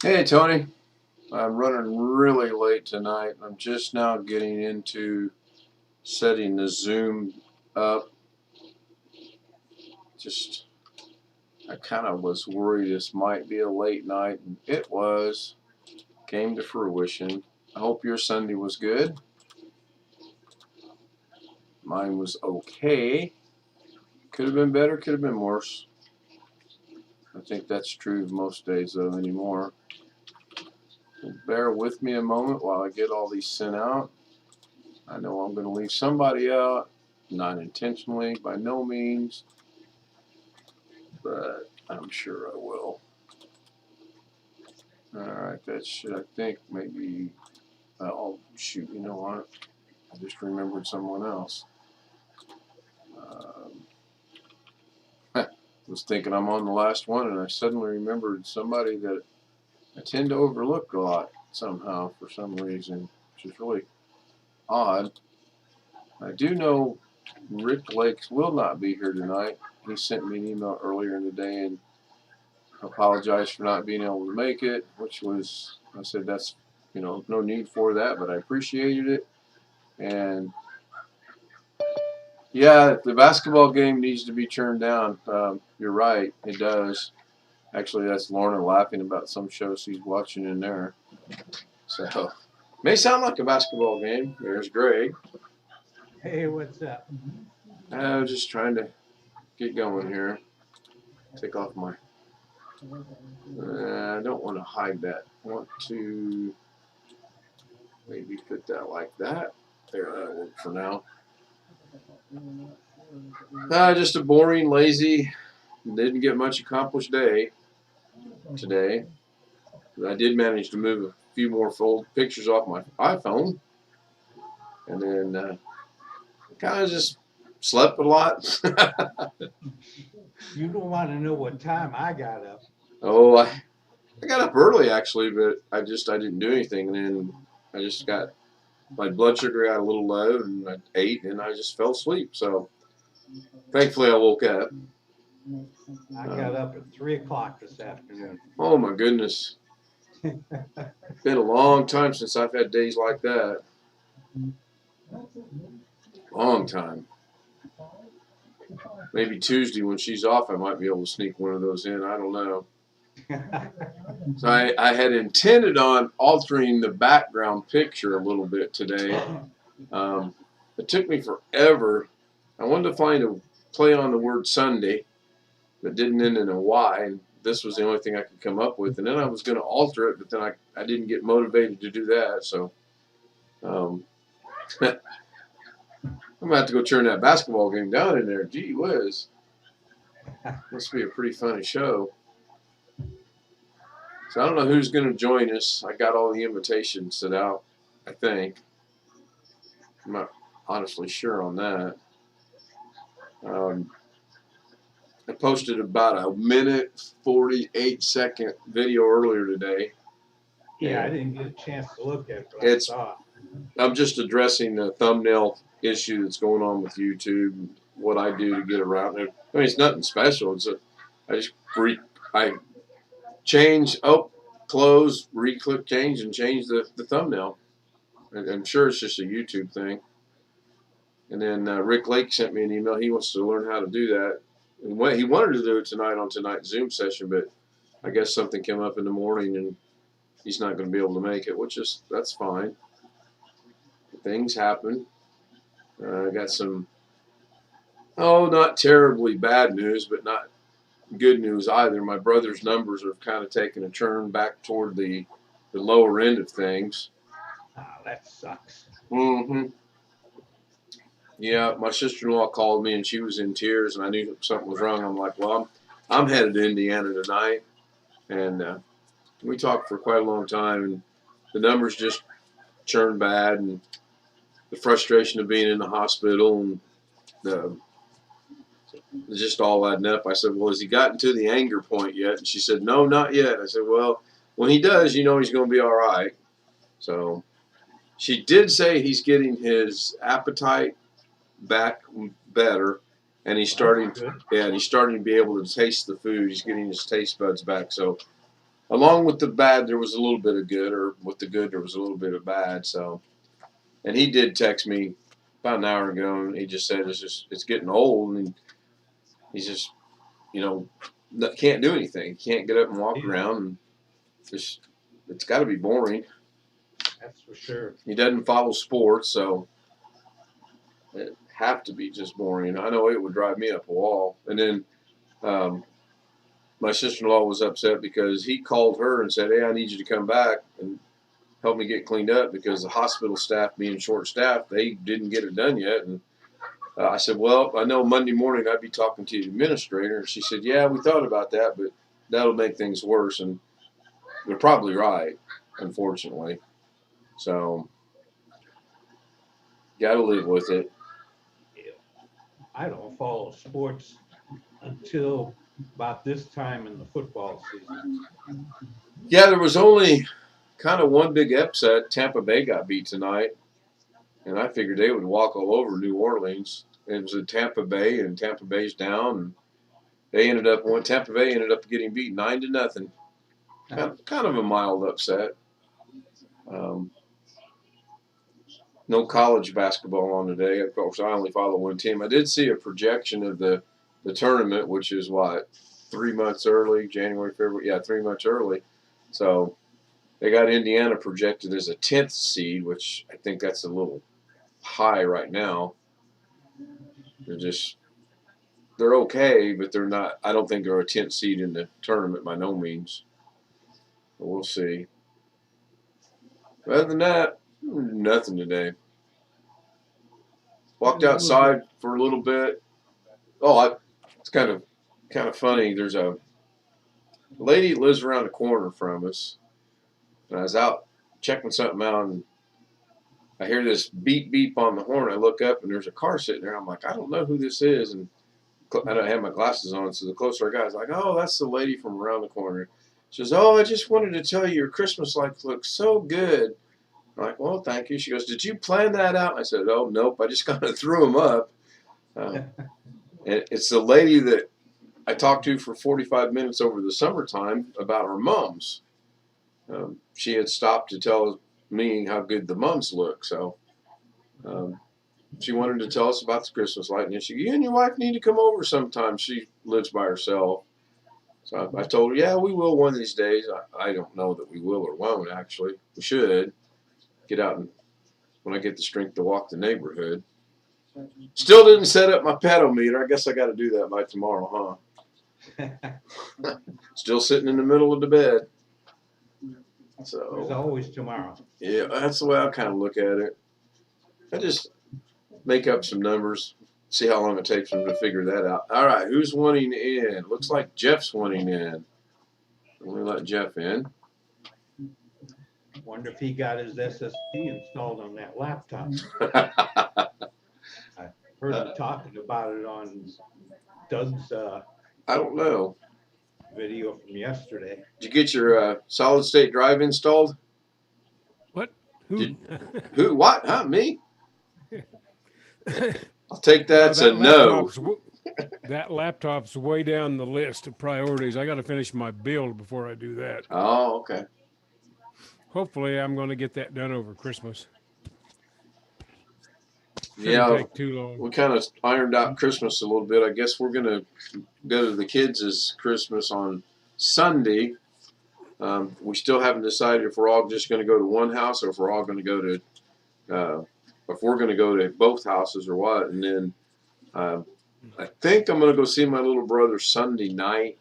Hey Tony, I'm running really late tonight. I'm just now getting into setting the Zoom up. Just, I kind of was worried this might be a late night, and it was. Came to fruition. I hope your Sunday was good. Mine was okay. Could have been better, could have been worse. I think that's true of most days though anymore. So bear with me a moment while I get all these sent out. I know I'm going to leave somebody out, not intentionally, by no means, but I'm sure I will. Alright, that should, I think, maybe, oh, shoot, you know what? I just remembered someone else. I was thinking I'm on the last one, and I suddenly remembered somebody that I tend to overlook a lot somehow for some reason, which is really odd. I do know Rick Lakes will not be here tonight. He sent me an email earlier in the day and apologized for not being able to make it, which was, I said, that's, no need for that, but I appreciated it. And yeah, the basketball game needs to be turned down. You're right, it does. Actually, that's Lorna laughing about some show she's watching in there. So, may sound like a basketball game. There's Greg. Hey, what's up? I was just trying to get going here. Take off my. I don't want to hide that. I want to maybe put that like that. There, that'll work for now. Just a boring, lazy, didn't get much accomplished day today. I did manage to move a few more fold pictures off my iPhone, and then kind of just slept a lot. You don't want to know what time I got up. Oh, I got up early actually, but I didn't do anything, and then I just got my blood sugar got a little low, and I ate, and I just fell asleep. So thankfully, I woke up. I got up at 3 o'clock this afternoon. Oh my goodness, it's been a long time since I've had days like that. Long time. Maybe Tuesday when she's off, I might be able to sneak one of those in. I don't know. So I had intended on altering the background picture a little bit today. It took me forever. I wanted to find a play on the word Sunday that didn't end in a Y, and this was the only thing I could come up with. And then I was going to alter it, but then I didn't get motivated to do that. So I'm going to have to go turn that basketball game down in there. Gee whiz. Must be a pretty funny show. So I don't know who's going to join us. I got all the invitations set out, I think. I'm not honestly sure on that. I posted about a minute 48-second video earlier today. Yeah, I didn't get a chance to look at it, but It's- I saw it. I'm just addressing the thumbnail issue that's going on with YouTube. What I do to get around it. I mean, it's nothing special. I change, close, re-click, change, and change the thumbnail. I'm sure it's just a YouTube thing. And then Rick Lake sent me an email. He wants to learn how to do that. And he wanted to do it tonight on tonight's Zoom session, but I guess something came up in the morning and he's not going to be able to make it, that's fine. Things happen. I got some, not terribly bad news, but not good news either. My brother's numbers have kind of taken a turn back toward the lower end of things. That sucks. Mm-hmm. Yeah, my sister-in-law called me and she was in tears, and I knew something was wrong. I'm like, well, I'm headed to Indiana tonight, and we talked for quite a long time, and the numbers just churned bad, and the frustration of being in the hospital, and just all adding up. I said, well, has he gotten to the anger point yet? And she said, no, not yet. I said, well, when he does, he's going to be all right. So she did say he's getting his appetite back better, and he's starting to be able to taste the food. He's getting his taste buds back. So along with the bad, there was a little bit of good, or with the good, there was a little bit of bad. So, and he did text me about an hour ago, and he just said it's getting old, and he's just can't do anything. He can't get up and walk Yeah, around, and just it's got to be boring. that's for sure. He doesn't follow sports, so it have to be just boring. I know it would drive me up a wall. And then um, my sister-in-law was upset because he called her and said, "Hey, I need you to come back and help me get cleaned up because the hospital staff being short-staffed, they didn't get it done yet." And I said, "Well, I know Monday morning I'd be talking to the administrator." And she said, "Yeah, we thought about that, but that'll make things worse." And they're probably right, unfortunately. So, got to live with it. Yeah. I don't follow sports until about this time in the football season. Yeah, there was only kind of one big upset. Tampa Bay got beat tonight, and I figured they would walk all over New Orleans. It was at Tampa Bay, and Tampa Bay's down, and Tampa Bay ended up getting beat 9-0. Kind of a mild upset. Um, no college basketball on today. Of course, I only follow one team. I did see a projection of the tournament, which is what 3 months early, January, February. Yeah, 3 months early. So they got Indiana projected as a 10th seed, which I think that's a little high right now. They're okay, but they're not. I don't think they're a 10th seed in the tournament by no means. But we'll see. But other than that, nothing today. Walked outside for a little bit. It's kind of funny. There's a lady that lives around the corner from us, and I was out checking something out, and I hear this beep beep on the horn. I look up, and there's a car sitting there. I'm like, I don't know who this is, and I don't have my glasses on, so the closer I got, I was like, oh, that's the lady from around the corner. She goes, oh, I just wanted to tell you your Christmas lights look so good. I'm like, well, thank you. She goes, did you plan that out? I said, oh, nope. I just kind of threw them up. And it's the lady that I talked to for 45 minutes over the summertime about her mums. She had stopped to tell me how good the mums look. So she wanted to tell us about the Christmas light. And she said, you and your wife need to come over sometime. She lives by herself. So I told her, yeah, we will one of these days. I don't know that we will or won't, actually. We should get out and when I get the strength to walk the neighborhood. Still didn't set up my pedometer. I guess I got to do that by tomorrow, huh? Still sitting in the middle of the bed. So There's always tomorrow. yeah, that's the way I kind of look at it. I just make up some numbers, see how long it takes them to figure that out. All right, who's wanting in? Looks like Jeff's wanting in. Let me let Jeff in. Wonder if he got his SSD installed on that laptop. I heard him talking about it on Doug's I don't know. video from yesterday. Did you get your solid state drive installed? What? Who? Who? What? Huh? Me? I'll take that as a no. That laptop's way down the list of priorities. I got to finish my build before I do that. Oh, okay. Hopefully, I'm going to get that done over Christmas. Yeah, take too long. we kind of ironed out Christmas a little bit. I guess we're going to go to the kids' Christmas on Sunday. We still haven't decided if we're all just going to go to one house or if we're all going to go to, if we're going to go to both houses or what. And then I think I'm going to go see my little brother Sunday night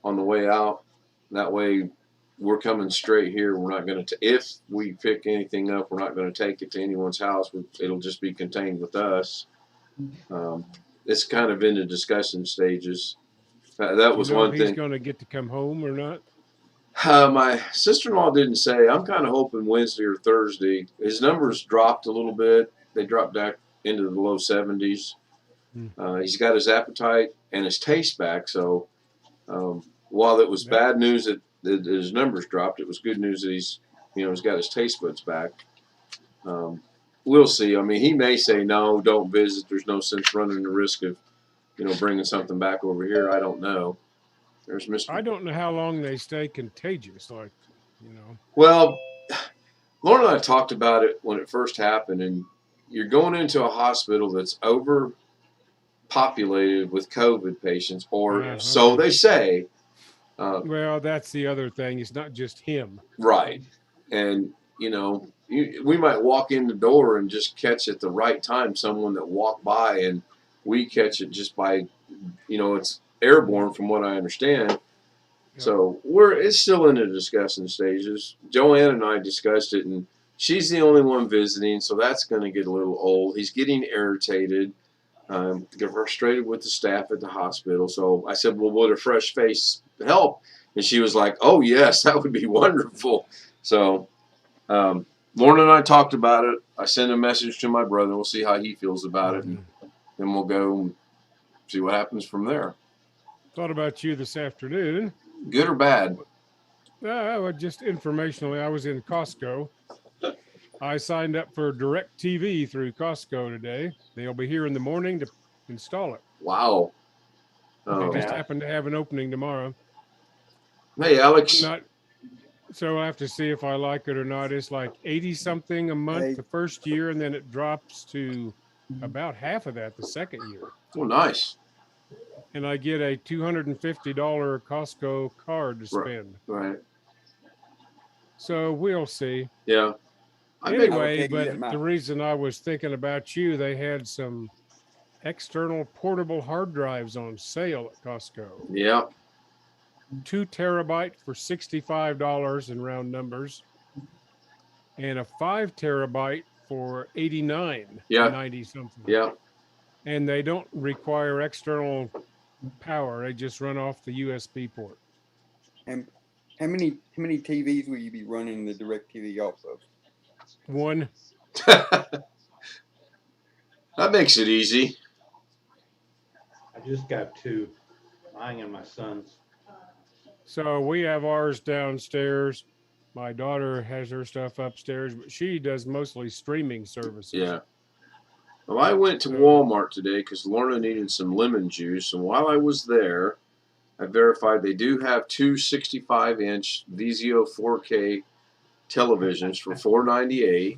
on the way out. That way we're coming straight here. We're not going to, if we pick anything up, we're not going to take it to anyone's house. It'll just be contained with us. It's kind of in the discussion stages. That was one thing. He's going to get to come home or not? My sister-in-law didn't say. I'm kind of hoping Wednesday or Thursday. His numbers dropped a little bit. They dropped back into the low 70s. He's got his appetite and his taste back. So while it was bad news that his numbers dropped, it was good news that he's got his taste buds back. We'll see. I mean, he may say no, don't visit. There's no sense running the risk of bringing something back over here. I don't know. There's Mr. I don't know how long they stay contagious. Like, Well, Lauren and I talked about it when it first happened, and you're going into a hospital that's overpopulated with COVID patients, or so okay. they say. Well, that's the other thing. It's not just him. Right. And, we might walk in the door and just catch at the right time someone that walked by, and we catch it just by, it's airborne from what I understand. Yep. So it's still in the discussion stages. Joanne and I discussed it, and she's the only one visiting, so that's going to get a little old. He's getting irritated, get frustrated with the staff at the hospital. So I said, well, would a fresh face help? And she was like, oh, yes, that would be wonderful. So Lauren and I talked about it. I sent a message to my brother. We'll see how he feels about it, and then we'll go and see what happens from there. Thought about you this afternoon. Good or bad? Just informationally, I was in Costco. I signed up for DirecTV through Costco today. They'll be here in the morning to install it. Wow. They just happen to have an opening tomorrow. Hey, Alex. So I have to see if I like it or not. It's like 80-something a month the first year, and then it drops to about half of that the second year. Oh, nice. And I get a $250 Costco card to spend. Right. So we'll see. Yeah. Anyway, but the reason I was thinking about you, they had some external portable hard drives on sale at Costco. Yeah. 2 terabyte for $65 in round numbers, and a 5 terabyte for $89. Yeah. 90 something. Yeah. And they don't require external power. They just run off the USB port. And how many TVs will you be running the DirecTV off of? One. That makes it easy. I just got 2, mine and my son's. So we have ours downstairs. My daughter has her stuff upstairs, but she does mostly streaming services. Yeah. Well, I went to Walmart today because Lorna needed some lemon juice, and while I was there, I verified they do have 2 65-inch Vizio 4K televisions for $498,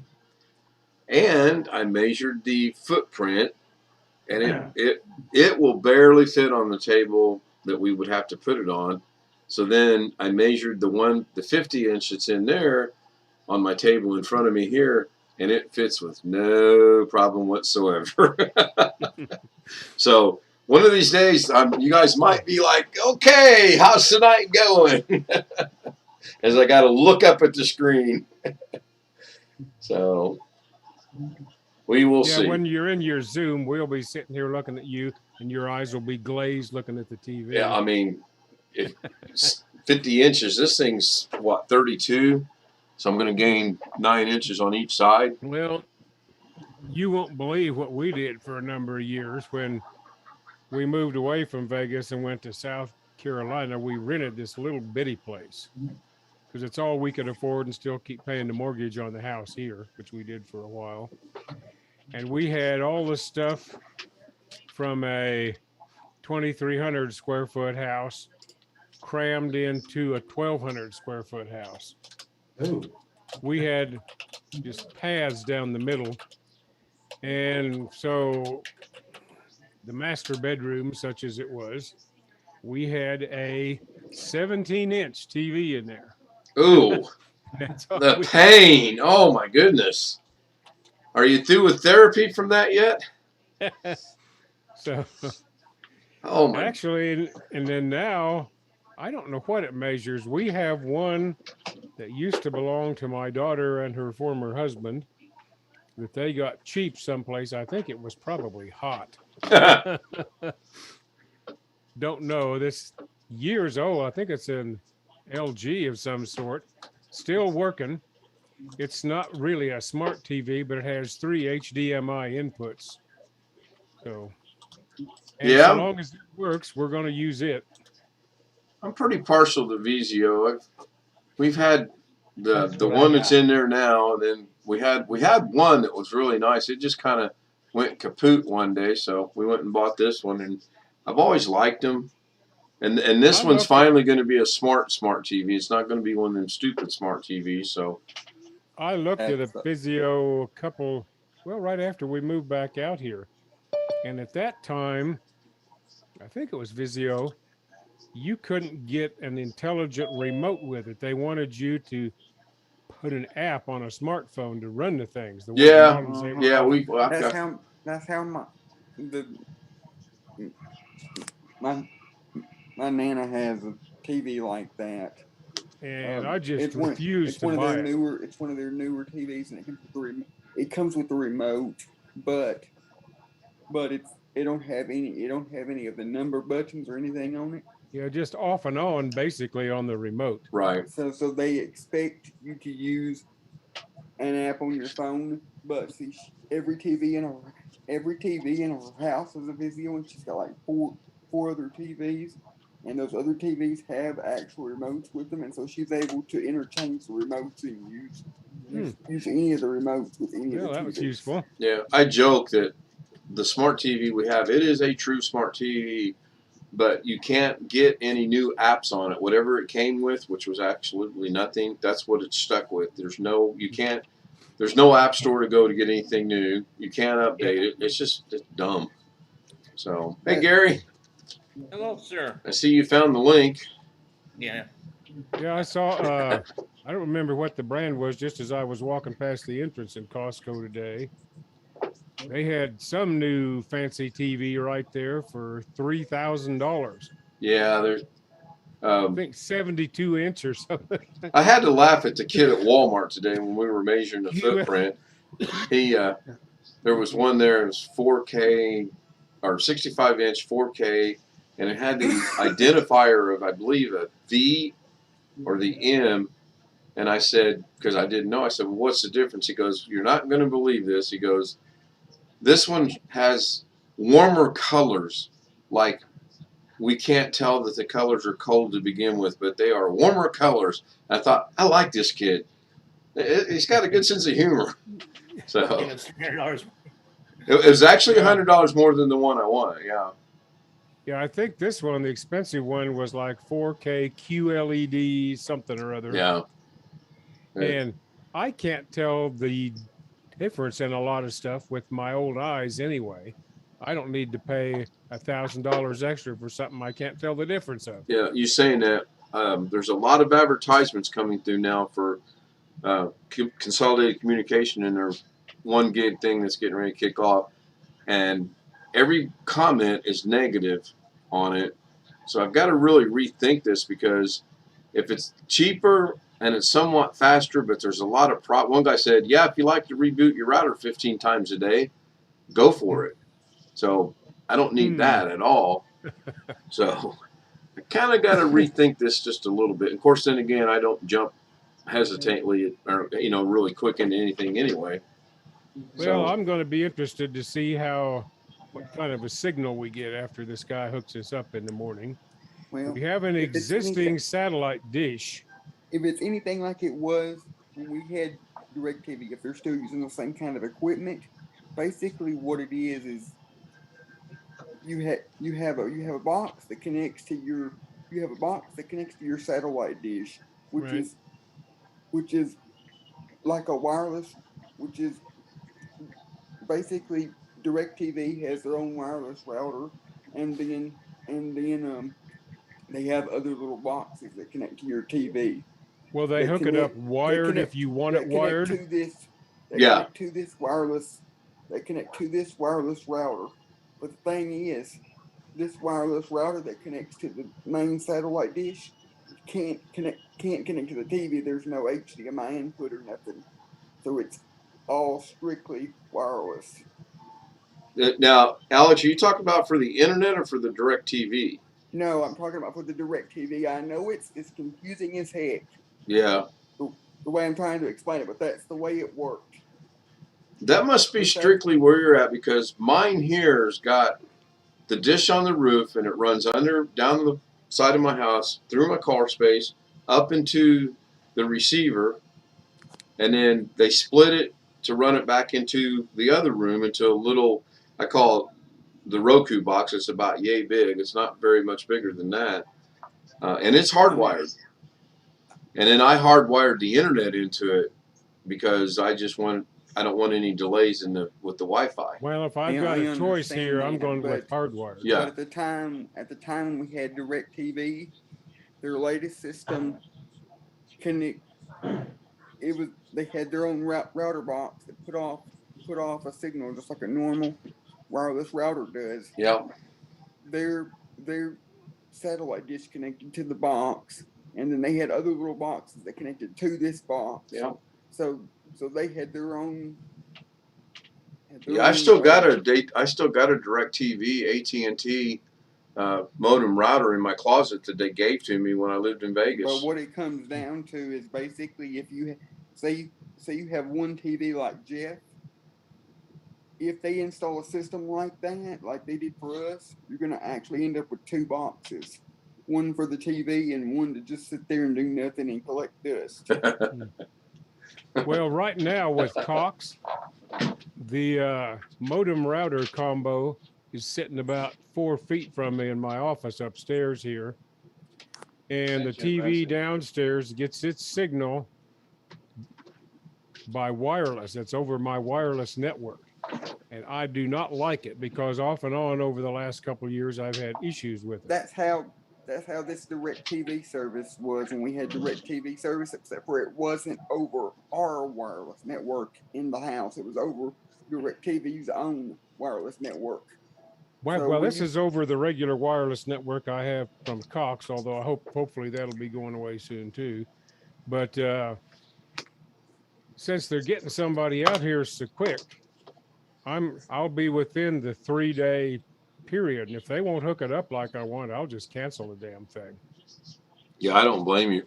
and I measured the footprint, and it will barely fit on the table that we would have to put it on. So then I measured the 50-inch that's in there on my table in front of me here, and it fits with no problem whatsoever. So one of these days, you guys might be like, okay, how's tonight going? As I got to look up at the screen. So we will see. Yeah, when you're in your Zoom, we'll be sitting here looking at you, and your eyes will be glazed looking at the TV. Yeah, I mean, it's 50 inches. This thing's, 32? So I'm going to gain 9 inches on each side. Well, you won't believe what we did for a number of years when we moved away from Vegas and went to South Carolina. We rented this little bitty place because it's all we could afford and still keep paying the mortgage on the house here, which we did for a while. And we had all the stuff from a 2,300 square foot house crammed into a 1,200 square foot house. Ooh. We had just paths down the middle. And so the master bedroom, such as it was, we had a 17-inch TV in there. Ooh, the pain. Oh, my goodness. Are you through with therapy from that yet? So, oh my. Actually, and then now, I don't know what it measures. We have one that used to belong to my daughter and her former husband that they got cheap someplace. I think it was probably hot. Don't know. This years old. I think it's an LG of some sort. Still working. It's not really a smart TV, but it has 3 HDMI inputs. So, and yeah. So long as it works, we're going to use it. I'm pretty partial to Vizio. We've had the one that's in there now, and then we had one that was really nice. It just kind of went kaput one day, so we went and bought this one, and I've always liked them. And this I one's looked finally going to be a smart TV. It's not going to be one of them stupid smart TVs. So I looked at a That's Vizio right after we moved back out here. And at that time, I think it was Vizio, you couldn't get an intelligent remote with it. They wanted you to put an app on a smartphone to run the things. There wasn't yeah, models they were yeah, offering. I've that's got how the my my nana has a TV like that. And I just It's refused to one of their buy it. newer TVs, and it comes with the remote, but it don't have any of the number buttons or anything on it. Yeah, just off and on basically on the remote. right. So they expect you to use an app on your phone, but see, every TV in her house is a Vizio, and she's got like four other TVs, and those other TVs have actual remotes with them, and so she's able to interchange the remotes and use any of the remotes with any of the Well, that was TVs. useful. Yeah, I joke that the smart TV we have, it is a true smart TV, but you can't get any new apps on it. Whatever it came with, which was absolutely nothing, that's what it's stuck with. There's no app store to go to get anything new. You can't update it. It's dumb. So, hey Gary, Hello, sir. I see you found the link. Yeah. Yeah, I saw I don't remember what the brand was just as I was walking past the entrance in Costco today. They had some new fancy TV right there for $3,000. Yeah, there's. I think 72-inch or something. I had to laugh at the kid at Walmart today when we were measuring the You- footprint. He, there was one there. It was 4K or 65-inch 4K, and it had the identifier of I believe a V or the M. And I said, because I didn't know, I said, well, what's the difference? He goes, you're not going to believe this. He goes, this one has warmer colors, like we can't tell that the colors are cold to begin with, but they are warmer colors. I thought, I like this kid. He's got a good sense of humor. So And it's $300. it was actually $100 more than the one I wanted. Yeah. Yeah, I think this one, the expensive one, was like 4K QLED something or other. Yeah. And I can't tell the difference in a lot of stuff with my old eyes anyway. I don't need to pay $1,000 extra for something I can't tell the difference of. Yeah. You saying that there's a lot of advertisements coming through now for consolidated communication in their 1 gig thing that's getting ready to kick off. And every comment is negative on it. So I've got to really rethink this, because if it's cheaper and it's somewhat faster, but there's a lot of one guy said, yeah, if you like to reboot your router 15 times a day, go for it. So I don't need that at all. So I kind of got to rethink this just a little bit. Of course, then again, I don't jump hesitantly or really quick into anything anyway. Well, I'm going to be interested to see what kind of a signal we get after this guy hooks us up in the morning. Well, We have an if it's existing anything- satellite dish. if it's anything like it was when we had DirecTV, if they're still using the same kind of equipment, basically what it is you have a box that connects to your satellite dish, which Right. is like a wireless, which is basically DirecTV has their own wireless router, and then they have other little boxes that connect to your TV. Will they hook it up wired if you want it wired? Connect to this wireless. They connect to this wireless router. But the thing is, this wireless router that connects to the main satellite dish can't connect to the TV. There's no HDMI input or nothing, so it's all strictly wireless. Now, Alex, are you talking about for the internet or for the DirecTV? No, I'm talking about for the DirecTV. I know it's confusing as heck Yeah. the way I'm trying to explain it, but that's the way it worked. That must be strictly where you're at, because mine here's got the dish on the roof, and it runs down the side of my house, through my car space, up into the receiver, and then they split it to run it back into the other room into a little, I call it the Roku box. It's about yay big. It's not very much bigger than that, and it's hardwired. And then I hardwired the internet into it because I don't want any delays with the Wi-Fi. Well, if I've Yeah, got I a choice understand here, I'm that, going with but- hardwired. Yeah. But at the time we had DirecTV, their latest system they had their own router box that put off a signal just like a normal wireless router does. Yeah. Their satellite dish connected to the box, and then they had other little boxes that connected to this box. Yeah. So they had their own. Yeah, I still got a DirecTV AT&T modem router in my closet that they gave to me when I lived in Vegas. But what it comes down to is basically if you say you have one TV like Jeff, if they install a system like that, like they did for us, you're gonna actually end up with two boxes. One for the TV and one to just sit there and do nothing and collect dust. Well, right now with Cox, the modem router combo is sitting about 4 feet from me in my office upstairs here. And the TV downstairs gets its signal by wireless. It's over my wireless network. And I do not like it because off and on over the last couple of years, I've had issues with it. That's how this DirecTV service was when we had DirecTV service, except for it wasn't over our wireless network in the house. It was over DirecTV's own wireless network. Well, this is over the regular wireless network I have from Cox, although hopefully that'll be going away soon too. But since they're getting somebody out here so quick, I'll be within the 3-day period. And if they won't hook it up like I want, I'll just cancel the damn thing. Yeah, I don't blame you.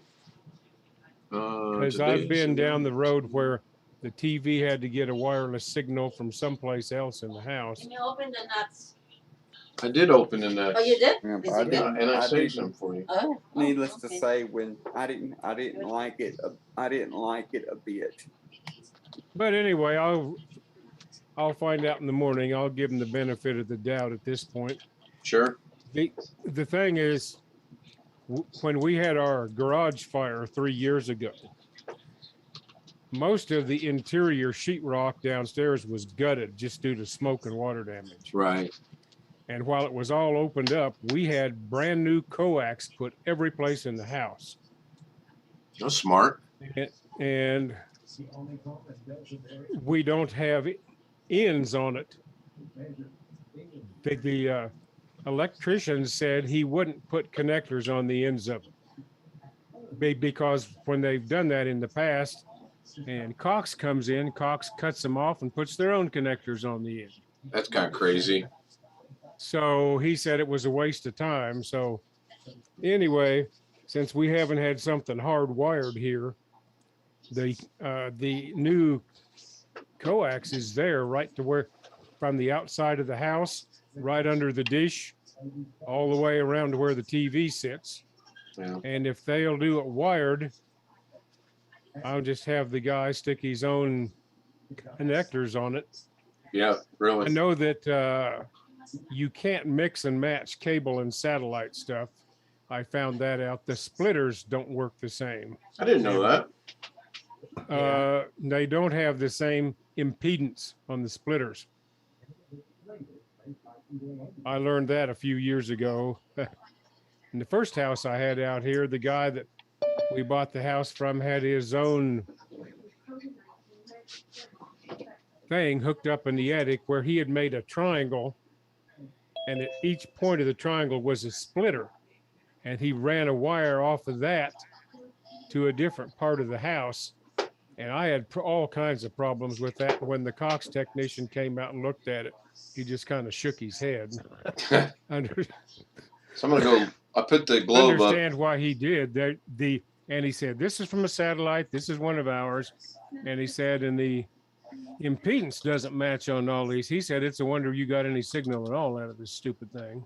Because I've been down the road where the TV had to get a wireless signal from someplace else in the house. Can you open the nuts? I did open the nuts. Oh, you did? Yeah, Is but I it good? didn't- And I saved didn't- some for you. Oh. Needless okay. to say, when I didn't like it. I didn't like it a bit. But anyway, I'll find out in the morning. I'll give them the benefit of the doubt at this point. Sure. The thing is, when we had our garage fire 3 years ago, most of the interior sheetrock downstairs was gutted just due to smoke and water damage. Right. And while it was all opened up, we had brand new coax put every place in the house. That's smart. And we don't have ends on it. The electrician said he wouldn't put connectors on the ends of it because when they've done that in the past and Cox comes in, Cox cuts them off and puts their own connectors on the end. That's kind of crazy. So he said it was a waste of time. So anyway, since we haven't had something hardwired here, the new coax is there right to where from the outside of the house, right under the dish, all the way around to where the TV sits. Yeah. And if they'll do it wired, I'll just have the guy stick his own connectors on it. Yeah, I really. know that you can't mix and match cable and satellite stuff. I found that out. The splitters don't work the same. I didn't know that. They don't have the same impedance on the splitters. I learned that a few years ago. In the first house I had out here, the guy that we bought the house from had his own thing hooked up in the attic where he had made a triangle, and at each point of the triangle was a splitter, and he ran a wire off of that to a different part of the house. And I had all kinds of problems with that. When the Cox technician came out and looked at it, he just kind of shook his head. So I'm gonna go. I put the globe up. Understand why he did that. And he said, "This is from a satellite. This is one of ours." And he said, "And the impedance doesn't match on all these." He said, "It's a wonder you got any signal at all out of this stupid thing."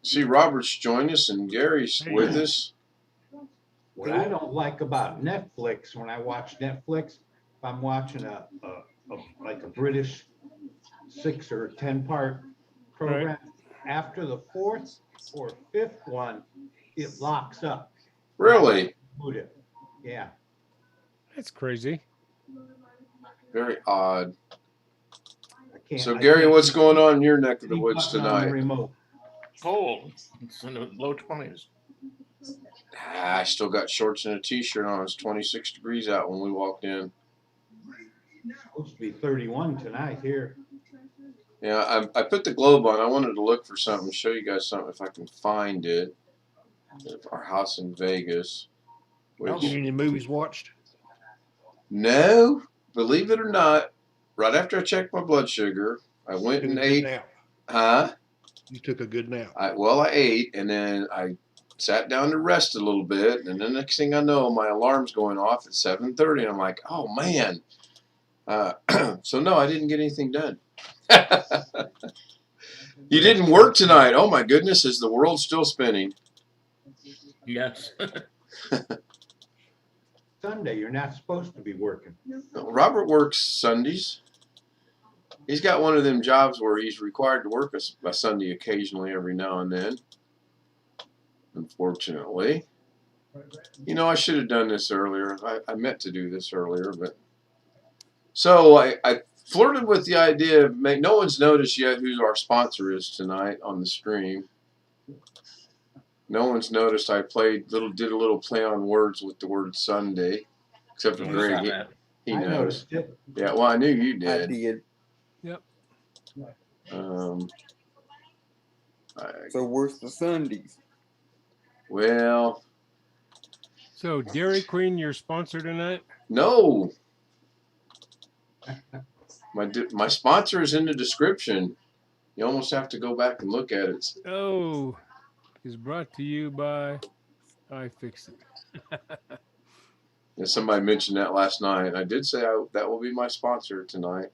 See, Robert's joined us and Gary's with us. What I don't like about Netflix, when I watch Netflix, if I'm watching like a British 6 or 10 part program, after the fourth or fifth one, it locks up. Really? Boot it. Yeah. That's crazy. Very odd. I can't. So I Gary, can't what's keep going on in your neck of the any woods button on the tonight? remote. Cold. It's in the low 20s. I still got shorts and a t-shirt on. It's 26 degrees out when we walked in. Supposed to be 31 tonight here. Yeah, I put the globe on. I wanted to look for something, show you guys something if I can find it. Our house in Vegas. Oh. Which, Any movies watched? no, believe it or not, right after I checked my blood sugar, I went Took a and good ate. nap. Huh? You took a good nap. I ate, and then I sat down to rest a little bit, and the next thing I know, my alarm's going off at 7:30, and I'm like, oh man. So no, I didn't get anything done. You didn't work tonight. Oh my goodness, is the world still spinning? Yes. Sunday, you're not supposed to be working. Robert works Sundays. He's got one of them jobs where he's required to work a Sunday occasionally every now and then. Unfortunately. You know, I should have done this earlier. I meant to do this earlier, but so I flirted with the idea of no one's noticed yet who our sponsor is tonight on the stream. No one's noticed I did a little play on words with the word Sunday, except for We Greg. saw that. He I knows. noticed it. Yeah, well, I knew you I did. did. So where's the Sundays? Well, So Dairy Queen, your sponsor tonight? no. My sponsor is in the description. You almost have to go back and look at it. Oh, is brought to you by iFixit. And somebody mentioned that last night. I did say that will be my sponsor tonight.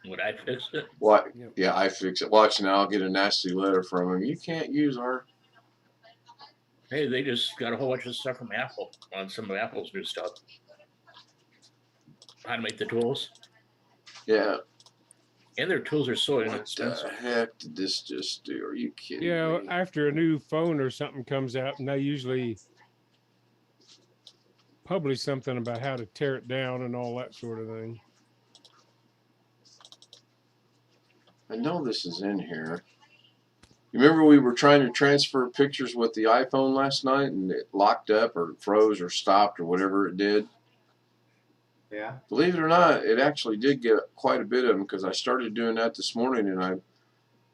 Would I fix it? What? Yep. Yeah, iFixit. Watch now. I'll get a nasty letter from him. You can't use our. Hey, they just got a whole bunch of stuff from Apple on some of Apple's new stuff. How to make the tools. Yeah. And their tools are so What the inexpensive. heck did this just do? Are you kidding Yeah, me? after a new phone or something comes out, and they usually publish something about how to tear it down and all that sort of thing. I know this is in here. You remember we were trying to transfer pictures with the iPhone last night and it locked up or froze or stopped or whatever it did? Yeah. Believe it or not, it actually did get quite a bit of them because I started doing that this morning and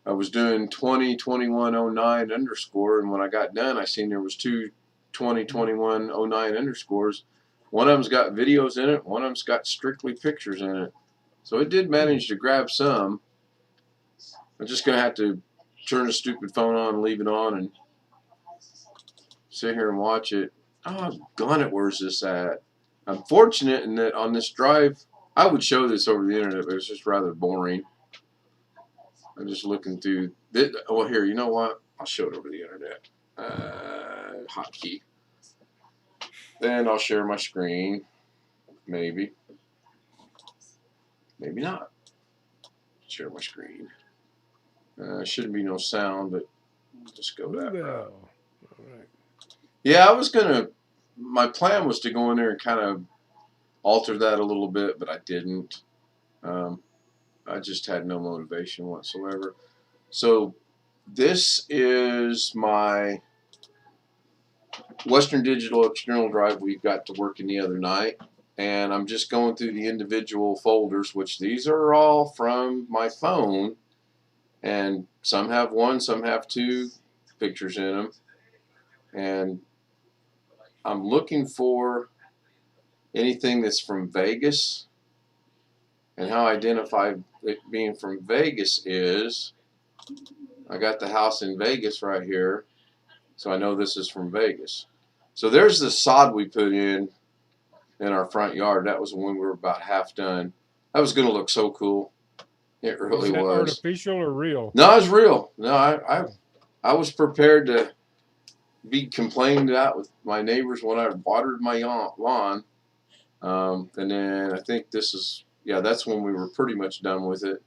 I was doing 202109 underscore, and when I got done I seen there was two 202109 underscores. One of them's got videos in it, one of them's got strictly pictures in it. So it did manage to grab some. I'm just gonna have to turn the stupid phone on and leave it on and sit here and watch it. Oh, gone it, where's this at? I'm fortunate in that on this drive, I would show this over the internet, but it's just rather boring. I'm just looking through this. Oh, here, you know what? I'll show it over the internet. Hotkey. Then I'll share my screen. Maybe. Maybe not. Share my screen. Shouldn't be no sound, but just go that route. Bluebell. All right. Yeah, my plan was to go in there and kind of alter that a little bit, but I didn't. I just had no motivation whatsoever. So this is my Western Digital external drive we got to working the other night. And I'm just going through the individual folders, which these are all from my phone. And some have one, some have two pictures in them. And I'm looking for anything that's from Vegas. And how I identify it being from Vegas is I got the house in Vegas right here. So I know this is from Vegas. So there's the sod we put in our front yard. That was when we were about half done. That was going to look so cool. It really Is that was. artificial or real? No, it's real. No, I was prepared to be complained at with my neighbors when I watered my lawn. And then I think this is, yeah, that's when we were pretty much done with it.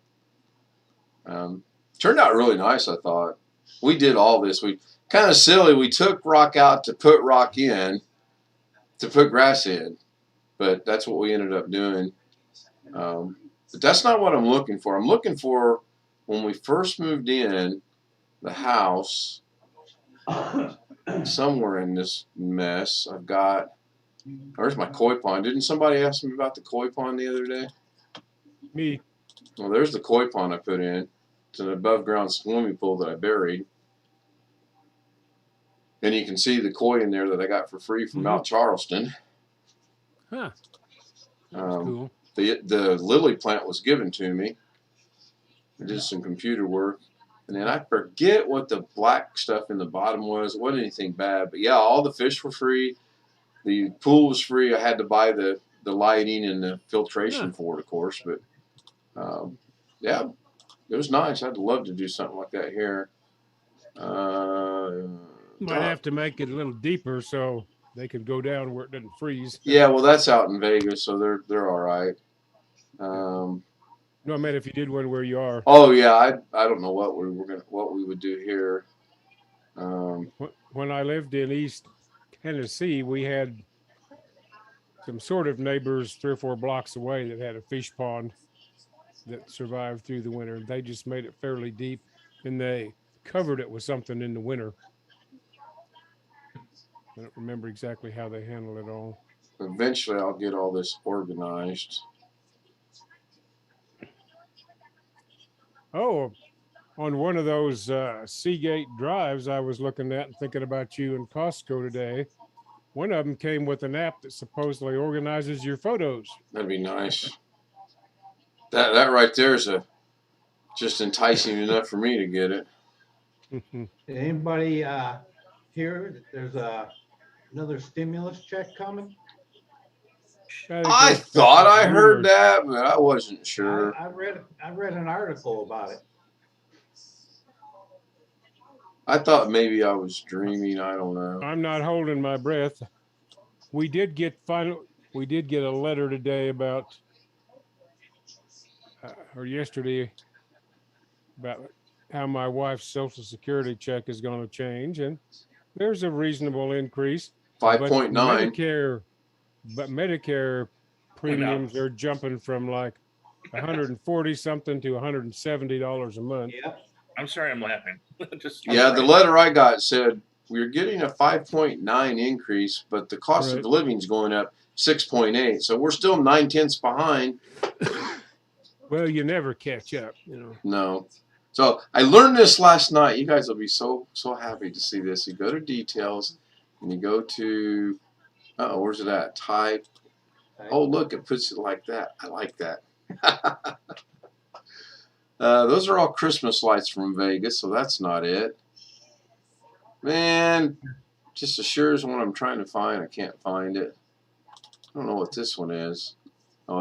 Turned out really nice, I thought. We did all this. We kind of silly. We took rock out to put rock in, to put grass in, but that's what we ended up doing. But that's not what I'm looking for. I'm looking for when we first moved in the house. Somewhere in this mess, I've got. Where's my koi pond? Didn't somebody ask me about the koi pond the other day? Me. Well, there's the koi pond I put in. It's an above ground swimming pool that I buried. And you can see the koi in there that I got for free from Mount Charleston. Huh. That's cool. The lily plant was given to me. I did some computer work. And then I forget what the black stuff in the bottom was. It wasn't anything bad. But yeah, all the fish were free. The pool was free. I had to buy the lighting and the filtration for it, of course. But yeah, it was nice. I'd love to do something like that here. Might have to make it a little deeper so they could go down where it doesn't freeze. Yeah, well, that's out in Vegas, so they're all right. No, I meant if you did one where you are. Oh yeah, I don't know what what we would do here. When I lived in East Tennessee, we had some sort of neighbors 3 or 4 blocks away that had a fish pond that survived through the winter. They just made it fairly deep, and they covered it with something in the winter. I don't remember exactly how they handled it all. Eventually, I'll get all this organized. Oh, on one of those Seagate drives I was looking at and thinking about you in Costco today, one of them came with an app that supposedly organizes your photos. That'd be nice. That right there is just enticing enough for me to get it. Did anybody hear that there's another stimulus check coming? I thought I heard that, but I wasn't sure. I read an article about it. I thought maybe I was dreaming. I don't know. I'm not holding my breath. We did get a letter today about, or yesterday, about how my wife's Social Security check is going to change, and there's a reasonable increase. 5.9. But Medicare premiums are jumping from like 140 something to $170 a month. Yep. I'm sorry, I'm laughing. Yeah, the letter I got said we're getting a 5.9 increase, but the cost of living is going up 6.8. So we're still 9/10 behind. Well, you never catch up, you know. No. So I learned this last night. You guys will be so happy to see this. You go to details and you go to, where's it at? Type. Oh, look, it puts it like that. I like that. Those are all Christmas lights from Vegas, so that's not it. Man, just as sure as one I'm trying to find, I can't find it. I don't know what this one is. Oh,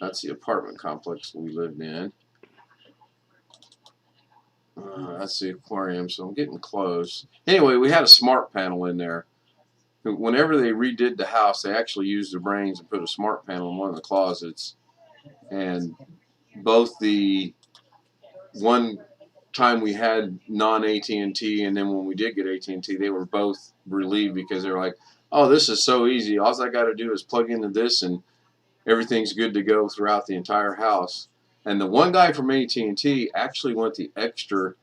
that's the apartment complex we lived in. That's the aquarium, so I'm getting close. Anyway, we had a smart panel in there. Whenever they redid the house, they actually used their brains and put a smart panel in one of the closets. And both the one time we had non-AT&T and then when we did get AT&T, they were both relieved because they were like, oh, this is so easy. All I got to do is plug into this and everything's good to go throughout the entire house. And the one guy from AT&T actually went the extra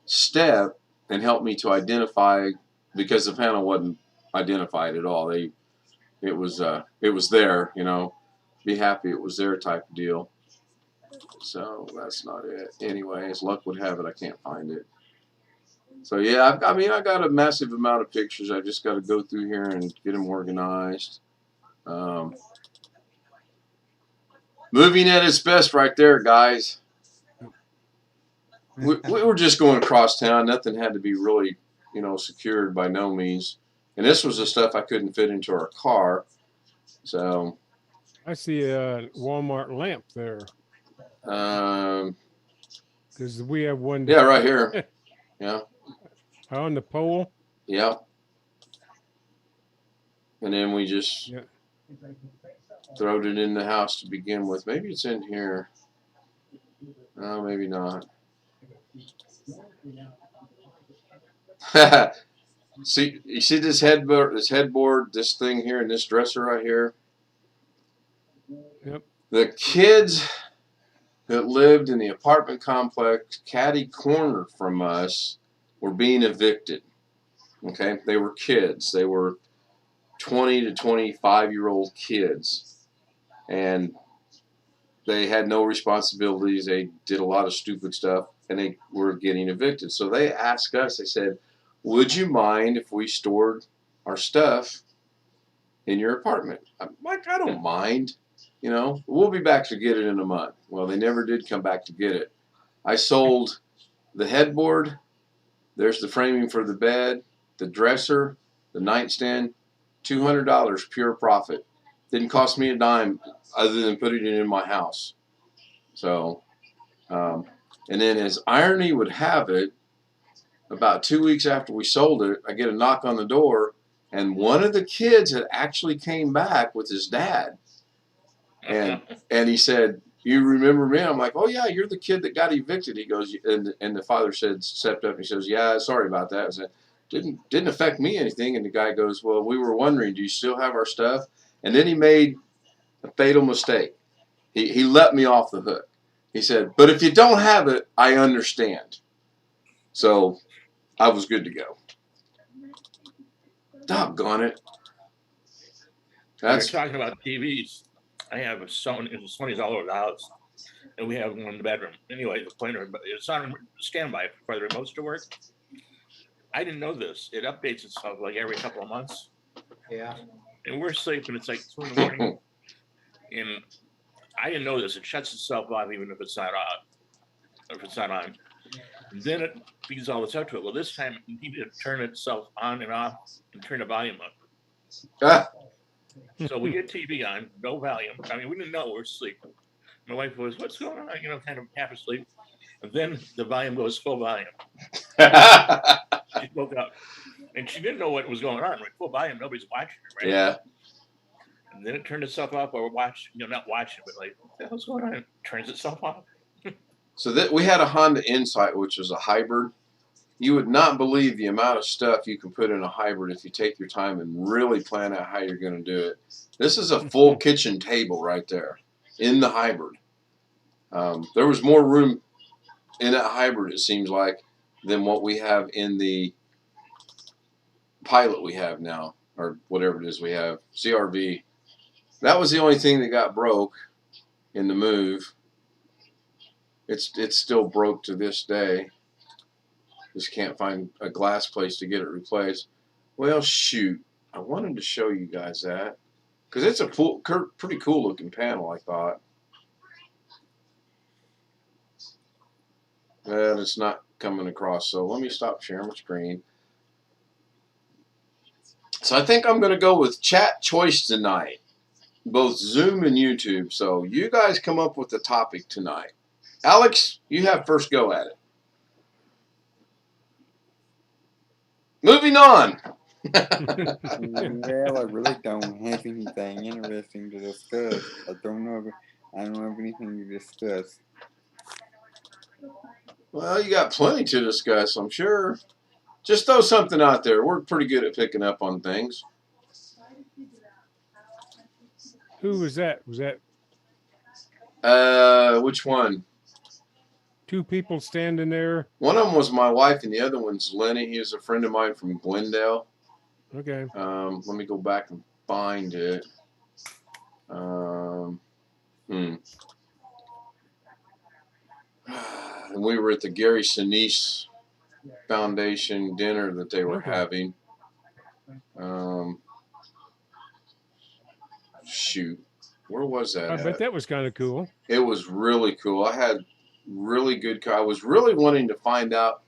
step and helped me to identify, because the panel wasn't identified at all. It was there, you know, be happy it was there type of deal. So that's not it. Anyway, as luck would have it, I can't find it. So yeah, I mean, I got a massive amount of pictures. I just got to go through here and get them organized. Moving at its best right there, guys. We were just going across town. Nothing had to be really, you know, secured by no means. And this was the stuff I couldn't fit into our car. So I see a Walmart lamp there. Because we have one. Yeah, right here. Yeah. On the pole. Yeah. And then we just throwed it in the house to begin with. Maybe it's in here. No, maybe not. See, you see this headboard, this thing here, and this dresser right here. Yep. The kids that lived in the apartment complex catty corner from us were being evicted. Okay, they were kids. They were 20 to 25-year-old kids, and they had no responsibilities. They did a lot of stupid stuff, and they were getting evicted. So they asked us. They said, "Would you mind if we stored our stuff in your apartment?" I'm like, "I don't mind. You know, we'll be back to get it in a month." Well, they never did come back to get it. I sold the headboard. There's the framing for the bed, the dresser, the nightstand. $200 pure profit. Didn't cost me a dime other than putting it in my house. So, and then as irony would have it, about 2 weeks after we sold it, I get a knock on the door, and one of the kids had actually came back with his dad. And he said, "You remember me?" I'm like, "Oh yeah, you're the kid that got evicted." He goes, and the father stepped up and he says, "Yeah, sorry about that." I said, didn't affect me anything. And the guy goes, "Well, we were wondering, do you still have our stuff?" And then he made a fatal mistake. He let me off the hook. He said, "But if you don't have it, I understand." So I was good to go. Doggone it. We're That's talking about TVs. I have a Sony's all over the house, and we have one in the bedroom. Anyway, the pointer, it's on standby for the remotes to work. I didn't know this. It updates itself like every couple of months. Yeah. And we're sleeping. It's like 2 in the morning, and I didn't know this. It shuts itself off even if it's not on. If it's not on, and then it feeds all this up to it. Well, this time it needed to turn itself on and off and turn the volume up. So we get TV on, no volume. I mean, we didn't know we were sleeping. My wife goes, "What's going on?" You know, kind of half asleep. And then the volume goes full volume. She woke up, and she didn't know what was going on. Like full volume, nobody's watching her, right? Yeah. And then it turned itself off, or not watching, but like, what the hell's going on? It turns itself off. So that we had a Honda Insight, which was a hybrid. You would not believe the amount of stuff you can put in a hybrid if you take your time and really plan out how you're going to do it. This is a full kitchen table right there in the hybrid. There was more room in that hybrid, it seems like, than what we have in the Pilot we have now, or whatever it is we have, CRV. That was the only thing that got broke in the move. It's still broke to this day. Just can't find a glass place to get it replaced. Well, shoot. I wanted to show you guys that. Because it's a pretty cool looking panel, I thought. And it's not coming across, so let me stop sharing my screen. So I think I'm going to go with chat choice tonight. Both Zoom and YouTube. So you guys come up with the topic tonight. Alex, you have first go at it. Moving on. Well, I really don't have anything interesting to discuss. I don't have anything to discuss. Well, you got plenty to discuss, I'm sure. Just throw something out there. We're pretty good at picking up on things. Who was that? Was that Which one? two people standing there? One of them was my wife, and the other one's Lenny. He was a friend of mine from Glendale. Okay. Let me go back and find it. And we were at the Gary Sinise Foundation dinner that they were having. Shoot, where was that? I bet that was kind of cool. It was really cool. I had really good. I was really wanting to find out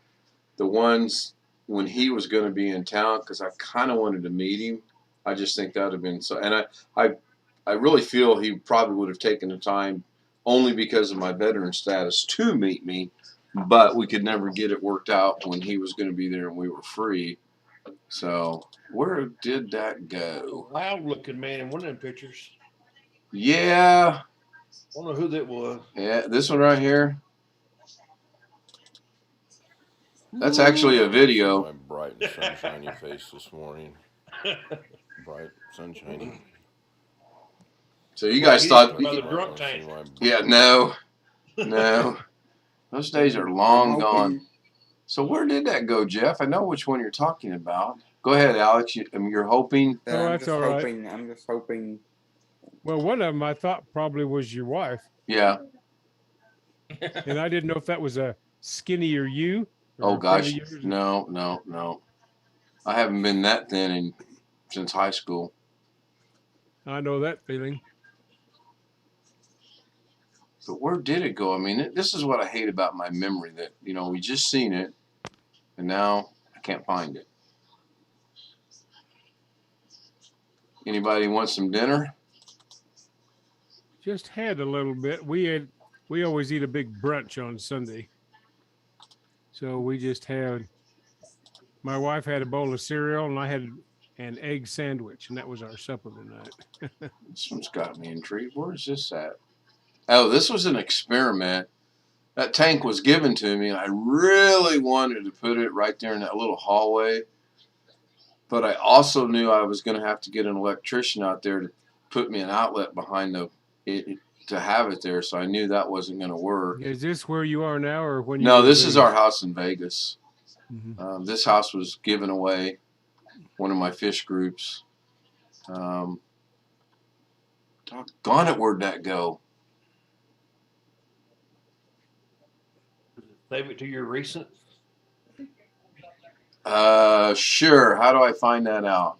the ones when he was going to be in town because I kind of wanted to meet him. I just think that would have been so. And I really feel he probably would have taken the time only because of my veteran status to meet me, but we could never get it worked out when he was going to be there and we were free. So where did that go? Loud looking man in one of them pictures. Yeah. I don't know who that was. Yeah, this one right here. That's actually a video. My bright and sunshiny face this morning. Bright, sunshiny. So you guys thought, By the drunk tank. yeah, no. Those days are long gone. So where did that go, Jeff? I know which one you're talking about. Go ahead, Alex. You're hoping. Oh, that's all right. I'm just hoping. Well, one of them I thought probably was your wife, Yeah. and I didn't know if that was a skinnier you. or Oh a friend of gosh, yours. no. I haven't been that thin since high school. I know that feeling. But where did it go? I mean, this is what I hate about my memory, that, we just seen it, and now I can't find it. Anybody want some dinner? Just had a little bit. We always eat a big brunch on Sunday. So we just had, my wife had a bowl of cereal and I had an egg sandwich, and that was our supper tonight. This one's got me intrigued. Where is this at? Oh, this was an experiment. That tank was given to me, and I really wanted to put it right there in that little hallway. But I also knew I was going to have to get an electrician out there to put me an outlet behind to have it there. So I knew that wasn't going to work. Is this where you are now, or when you? No, were this in is Vegas? our house in Vegas. Mhm. This house was given away, one of my fish groups. Doggone it, where'd that go? Save it to your recent. Sure. How do I find that out?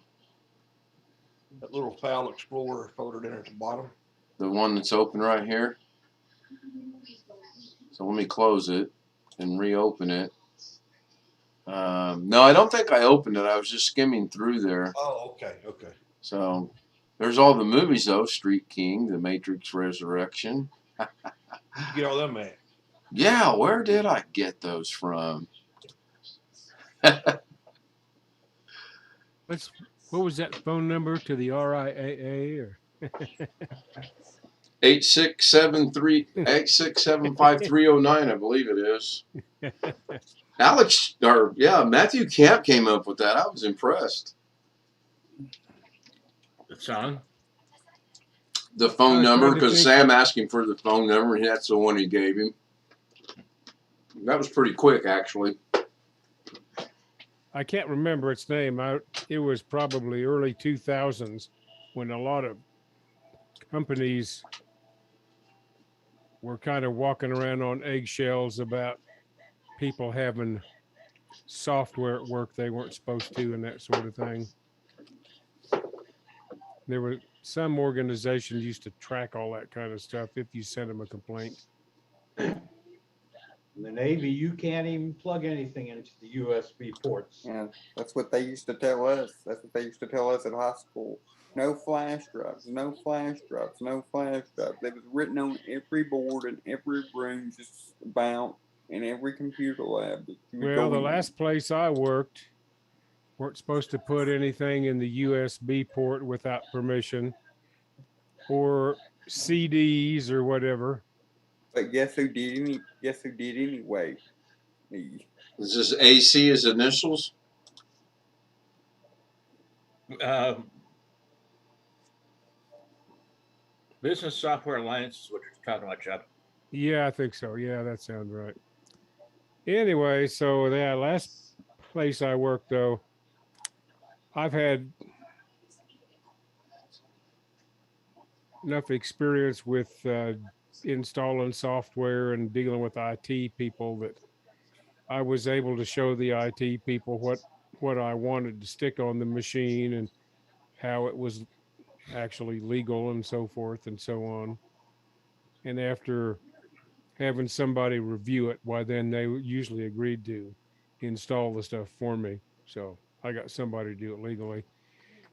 That little File Explorer folder down at the bottom. The one that's open right here. So let me close it and reopen it. No, I don't think I opened it. I was just skimming through there. Oh, okay. So there's all the movies though: Street King, The Matrix Resurrection. You get all them, man. Yeah, where did I get those from? What was that phone number to the RIAA or? 8675309, I believe it is. Matthew Camp came up with that. I was impressed. The song. The phone I was number, trying to because think. Sam asked him for the phone number, and that's the one he gave him. That was pretty quick, actually. I can't remember its name. It was probably early 2000s when a lot of companies were kind of walking around on eggshells about people having software at work they weren't supposed to and that sort of thing. There were some organizations used to track all that kind of stuff if you sent them a complaint. In the Navy, you can't even plug anything into the USB ports. Yeah, that's what they used to tell us. That's what they used to tell us at high school. No flash drives, no flash drives, no flash drives. It was written on every board in every room, just about in every computer lab. Well, the last place I worked, weren't supposed to put anything in the USB port without permission, or CDs or whatever. But guess who did anyway? Me. Is this AC as initials? Business Software Alliance is what you're talking about, Jeff. Yeah, I think so. Yeah, that sounds right. Anyway, so that last place I worked, though, I've had enough experience with installing software and dealing with IT people that I was able to show the IT people what I wanted to stick on the machine and how it was actually legal and so forth and so on. And after having somebody review it, why then they usually agreed to install the stuff for me. So I got somebody to do it legally.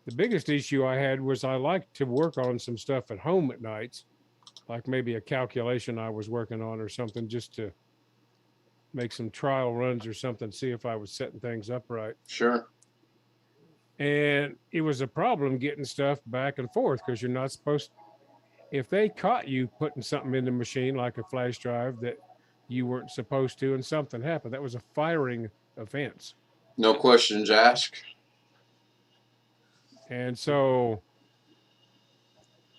The biggest issue I had was I liked to work on some stuff at home at nights, like maybe a calculation I was working on or something, just to make some trial runs or something, see if I was setting things up right. Sure. And it was a problem getting stuff back and forth because you're not supposed to. If they caught you putting something in the machine, like a flash drive that you weren't supposed to, and something happened, that was a firing offense. No questions asked. And so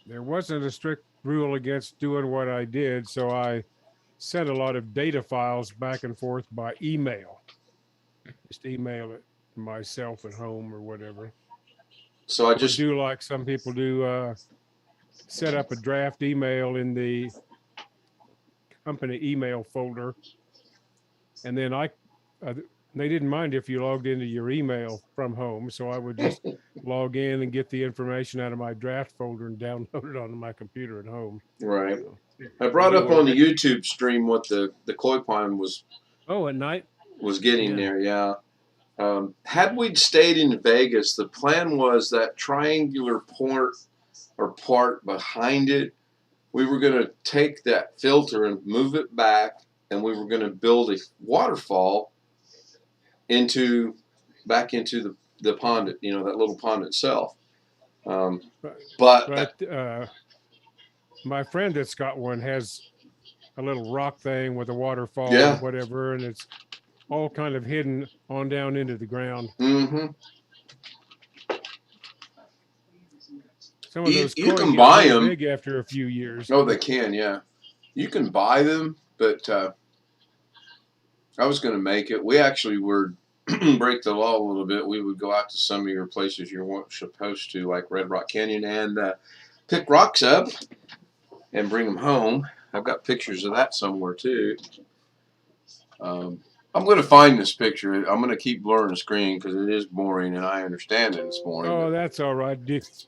there wasn't a strict rule against doing what I did. So I sent a lot of data files back and forth by email. Just email it to myself at home or whatever. So I Or just do like some people do, set up a draft email in the company email folder. And then they didn't mind if you logged into your email from home. So I would just log in and get the information out of my draft folder and download it onto my computer at home. right. So, I brought You up were on the ready. YouTube stream what the koi pond oh, at night? was getting Yeah. there. Yeah. Had we stayed in Vegas, the plan was that triangular port or part behind it, we were going to take that filter and move it back, and we were going to build a waterfall back into the pond, that little pond itself. But My friend that's got one has a little rock thing with a waterfall Yeah. and whatever, and it's all kind of hidden on down into the ground. mm-hmm. Some of You- those you koi can get buy really 'em. big after a few years. Oh, they can, yeah. You can buy them, but I was going to make it. We actually were break the law a little bit. We would go out to some of your places you weren't supposed to, like Red Rock Canyon, and pick rocks up and bring them home. I've got pictures of that somewhere too. I'm going to find this picture. I'm going to keep blurring the screen because it is boring, and I understand that it's boring. Oh, but- that's all right. It's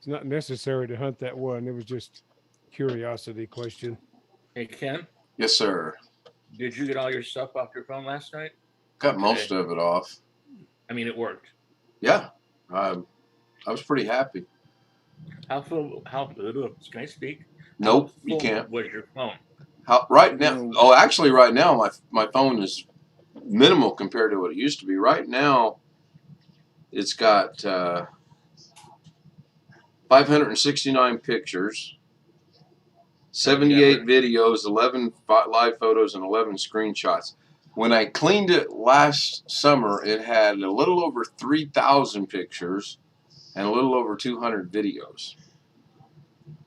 not necessary to hunt that one. It was just curiosity question. Hey, Ken, Yes, sir. did you get all your stuff off your phone last night? Got most of it off. I mean, it worked. Yeah, I was pretty happy. How full? Can I speak? Nope, How you full can't. Was your phone? Right now? No. Oh, actually, right now my phone is minimal compared to what it used to be. Right now, it's got 569 pictures, 78 videos, 11 live photos, and 11 screenshots. When I cleaned it last summer, it had a little over 3,000 pictures and a little over 200 videos.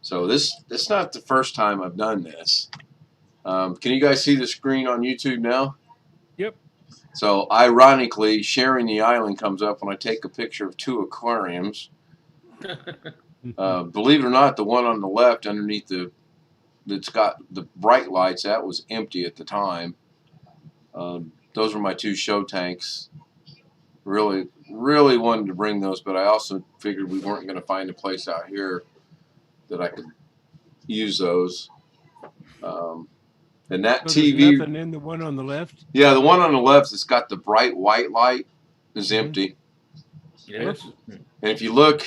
So it's not the first time I've done this. Can you guys see the screen on YouTube now? Yep. So ironically, sharing the island comes up when I take a picture of 2 aquariums. Believe it or not, the one on the left underneath that's got the bright lights, that was empty at the time. Those were my 2 show tanks. Really, really wanted to bring those, but I also figured we weren't going to find a place out here that I could use those. And that So there's TV, nothing in the one on the left. yeah, the one on the left that's got the bright white light is empty. Yes. And if you look,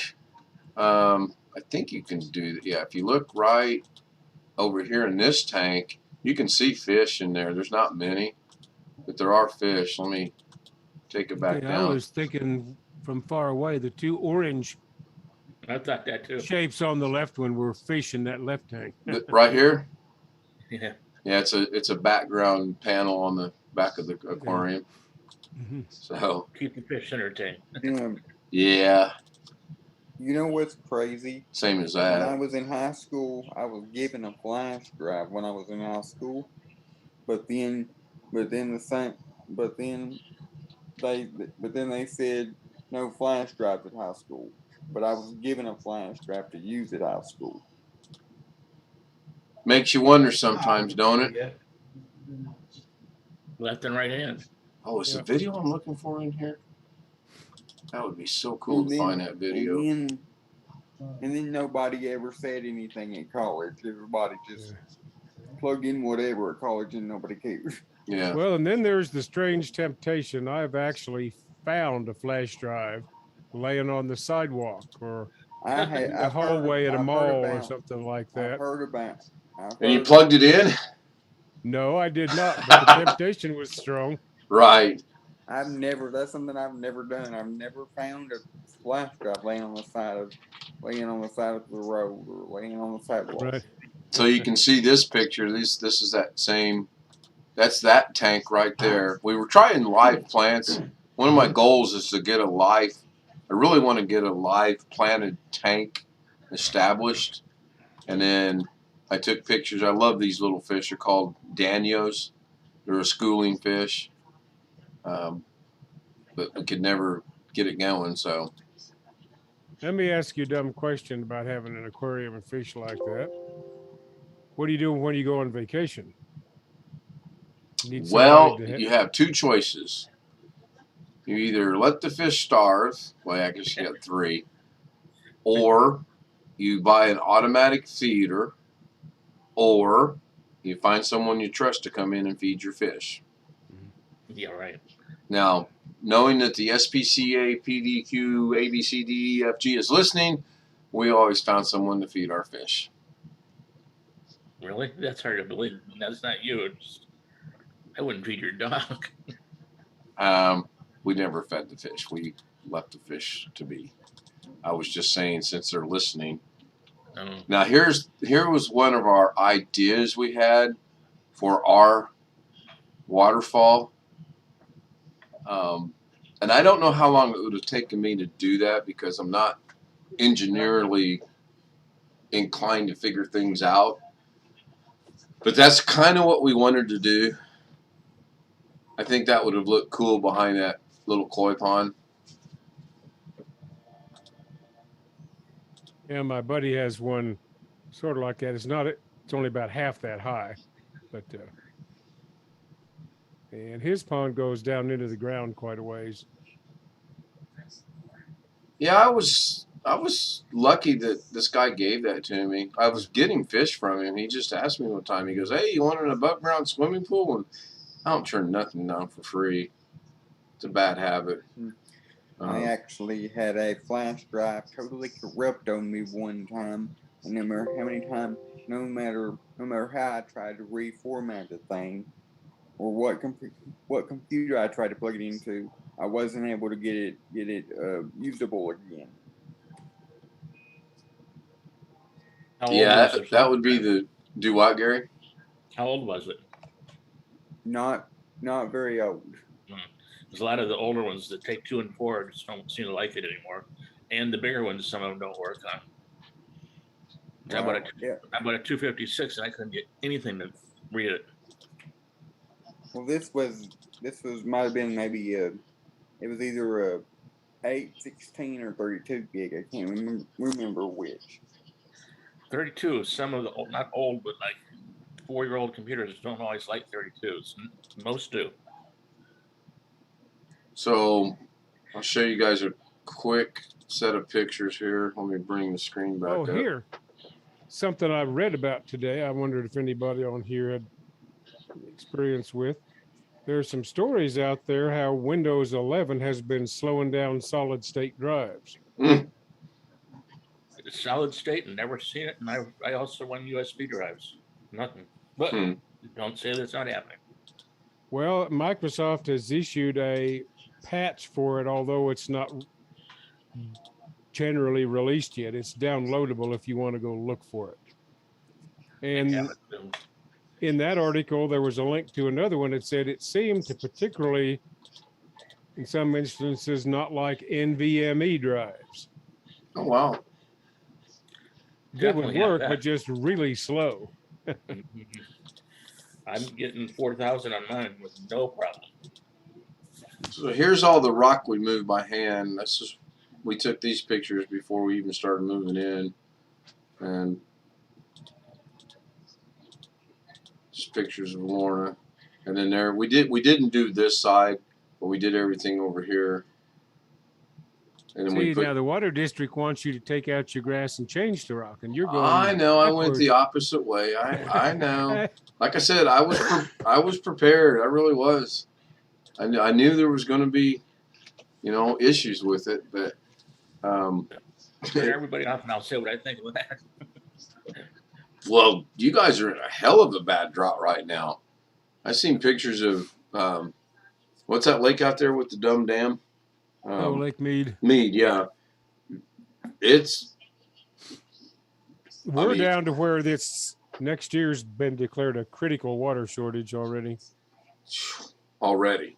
I think you can do that. Yeah, if you look right over here in this tank, you can see fish in there. There's not many, but there are fish. Let me take it back Okay, I down. was thinking from far away, the 2 orange I thought that too. shapes on the left one were fish in that left tank. Right here? Yeah. Yeah, it's a background panel on the back of the aquarium. Mhm. So, Keep the fish entertained. yeah, You know what's crazy? same as When I that. was in high school, I was given a flash drive when I was in high school, but then they said no flash drives at high school. But I was given a flash drive to use at high school. Makes you wonder sometimes, don't it? Yeah. Left and right hand. Oh, is the Yeah. video I'm looking for in here? That would be so cool to find that video. And then nobody ever said anything in college. Everybody just plug in whatever at college and nobody cares. Yeah. Well, and then there's the strange temptation. I've actually found a flash drive laying on the sidewalk or the hallway at a mall or something like I've that. heard about. And you plugged it in? No, I did not, but the temptation was strong. Right. That's something I've never done. I've never found a flash drive laying on the side of the road or laying on the sidewalk. Right. So you can see this picture. This is that same That's that tank right there. We were trying live plants. One of my goals is to get I really want to get a live planted tank established. And then I took pictures. I love these little fish. They're called Danios. They're a schooling fish. But we could never get it going. So Let me ask you a dumb question about having an aquarium and fish like that. What do you do when you go on vacation? You need well, somebody to you have two choices. You either let the fish starve. Well, I guess you got three. Or you buy an automatic feeder. Or you find someone you trust to come in and feed your fish. Yeah, right. Now, knowing that the SPCA, PDQ, ABCDEFG is listening, we always found someone to feed our fish. Really? That's hard to believe. That's not you. I wouldn't feed your dog. We never fed the fish. We left the fish to be. I was just saying, since they're listening. Oh. Now, here was one of our ideas we had for our waterfall. And I don't know how long it would have taken me to do that because I'm not engineerily inclined to figure things out. But that's kind of what we wanted to do. I think that would have looked cool behind that little koi pond. Yeah, my buddy has one sort of like that. It's only about half that high, but and his pond goes down into the ground quite a ways. Yeah, I was lucky that this guy gave that to me. I was getting fish from him. He just asked me one time. He goes, "Hey, you want an above ground swimming pool?" And I don't turn nothing down for free. It's a bad habit. I actually had a flash drive totally corrupt on me one time, and no matter how many times, no matter how I tried to reformat the thing, or what computer I tried to plug it into, I wasn't able to get it usable again. How old Yeah, was it? that would be the do what, Gary? How old was it? Not very old. There's a lot of the older ones that take 2 and 4 just don't seem to like it anymore, and the bigger ones, some of them don't work on. I bought a 256 and I couldn't get anything to read it. Well, this might have been maybe it was either a 8, 16, or 32 gig. I can't remember which. 32. Some of the not old, but like 4-year-old computers don't always like 32s. Most do. So I'll show you guys a quick set of pictures here. Let me bring the screen back up. Here. Something I read about today. I wondered if anybody on here had experience with. There's some stories out there how Windows 11 has been slowing down solid state drives. Solid state, and never seen it. And I also run USB drives. Nothing. But don't say that's not happening. Well, Microsoft has issued a patch for it, although it's not generally released yet. It's downloadable if you want to go look for it. And in that article, there was a link to another one that said it seemed to particularly, in some instances, not like NVMe drives. Oh, wow. It would work, but just really slow. I'm getting 4,000 on mine with no problem. So here's all the rock we moved by hand. We took these pictures before we even started moving in, and just pictures of Lorna. And then we didn't do this side, but we did everything over here. And then now the water district wants you to take out your grass and change the rock, and you're going. I know. I went the opposite way. I know. Like I said, I was prepared. I really was. I knew there was going to be, issues with it, but. Turn everybody off, and I'll say what I think of that. Well, you guys are in a hell of a bad drought right now. I've seen pictures of what's that lake out there with the dumb dam? Lake Mead. Mead, yeah. We're down to where this next year's been declared a critical water shortage already. already.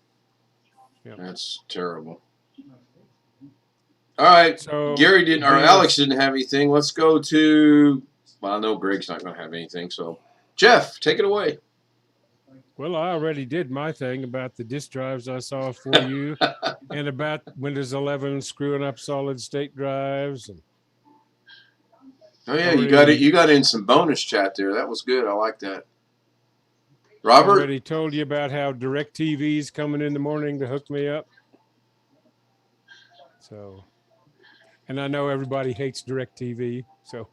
Yep. That's terrible. All right, So Gary didn't, or there's- Alex didn't have anything. Let's go to. Well, I know Greg's not going to have anything. So, Jeff, take it away. Well, I already did my thing about the disk drives I saw for you, and about Windows 11 screwing up solid state drives. And Oh yeah, you got it. You got in some bonus chat there. That was good. I like that. Robert, already told you about how DirecTV's coming in the morning to hook me up. So, and I know everybody hates DirecTV, so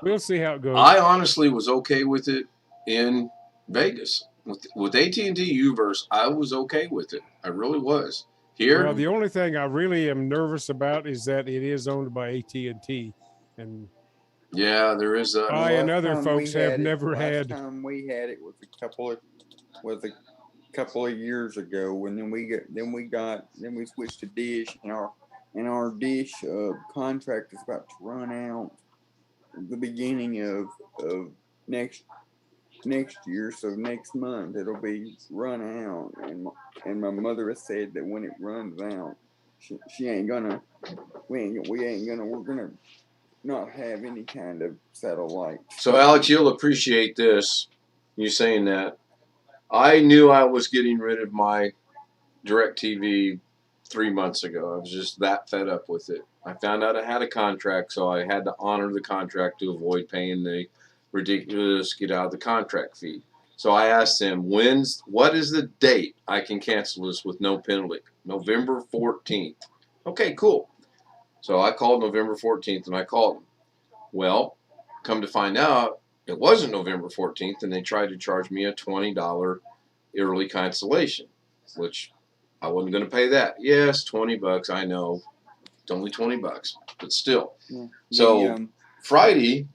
we'll see how it goes. I honestly was okay with it in Vegas with AT&T Uverse. I was okay with it. I really was. Here, Well, the only thing I really am nervous about is that it is owned by AT&T, and yeah, there is a. I and other folks have never had. Last time we had it was a couple of years ago, and then we switched to Dish, and our Dish contract is about to run out the beginning of next year, so next month it'll be run out, and my mother has said that when it runs out, we're gonna not have any kind of satellite. So, Alex, you'll appreciate this. You saying that. I knew I was getting rid of my DirecTV 3 months ago. I was just that fed up with it. I found out I had a contract, so I had to honor the contract to avoid paying the ridiculous get out of the contract fee. So I asked them, what is the date I can cancel this with no penalty? November 14th. Okay, cool. So I called November 14th, and I called them. Well, come to find out, it wasn't November 14th, and they tried to charge me a $20 early cancellation, which I wasn't going to pay that. Yes, $20. I know, it's only $20, but still. Yeah. So Friday,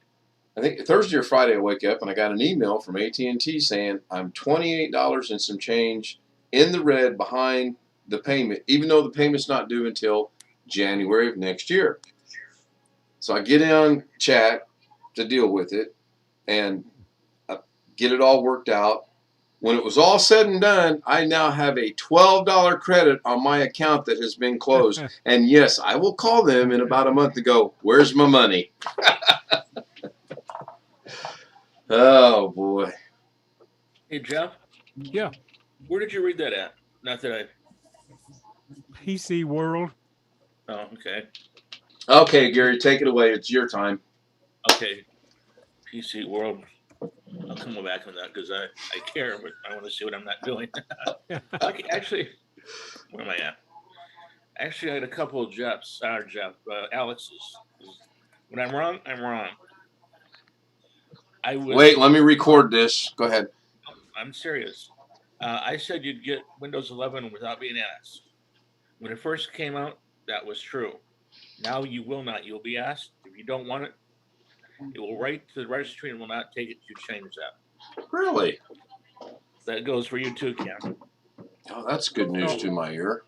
I think Thursday or Friday, I wake up and I got an email from AT&T saying I'm $28 and some change in the red behind the payment, even though the payment's not due until January of next year. So I get on chat to deal with it and get it all worked out. When it was all said and done, I now have a $12 credit on my account that has been closed. And yes, I will call them in about a month to go, where's my money? Oh, boy. Hey, Jeff, Yeah, where did you read that at? Not that I. PC World. Oh, okay. Okay, Gary, take it away. It's your time. Okay. PC World. I'll come back on that because I care, but I want to see what I'm not doing. Okay, actually, where am I at? Actually, I had a couple of Alex's. When I'm wrong, I'm wrong. Wait, let me record this. Go ahead. I'm serious. I said you'd get Windows 11 without being asked. When it first came out, that was true. Now you will not. You'll be asked. If you don't want it, it will write to the registry and will not take it to change that. Really? That goes for you too, Cam. Oh, that's good news to my ear.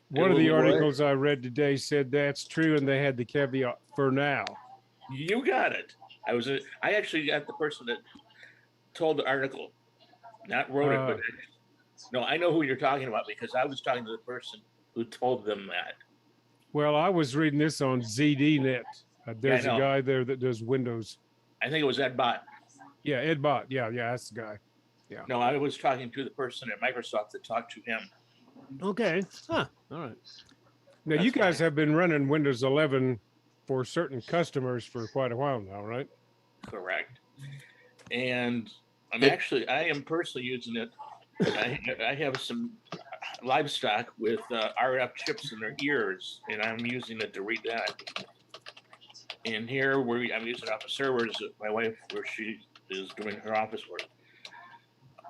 One of the What? articles I read today said that's true, and they had the caveat for now. You got it. I actually got the person that told the article, not wrote it, but no, I know who you're talking about because I was talking to the person who told them that. Well, I was reading this on ZDNet. There's Yeah, I a know. guy there that does Windows. I think it was Ed Bot. Yeah, Ed Bot. Yeah, that's the guy. No, I was talking to the person at Microsoft that talked to him. Okay. Huh. All right. Now, That's you guys fine. have been running Windows 11 for certain customers for quite a while now, right? Correct. And I am personally using it. I have some livestock with RF chips in their ears, and I'm using it to read that. And here, I'm using it off of servers at my wife, where she is doing her office work.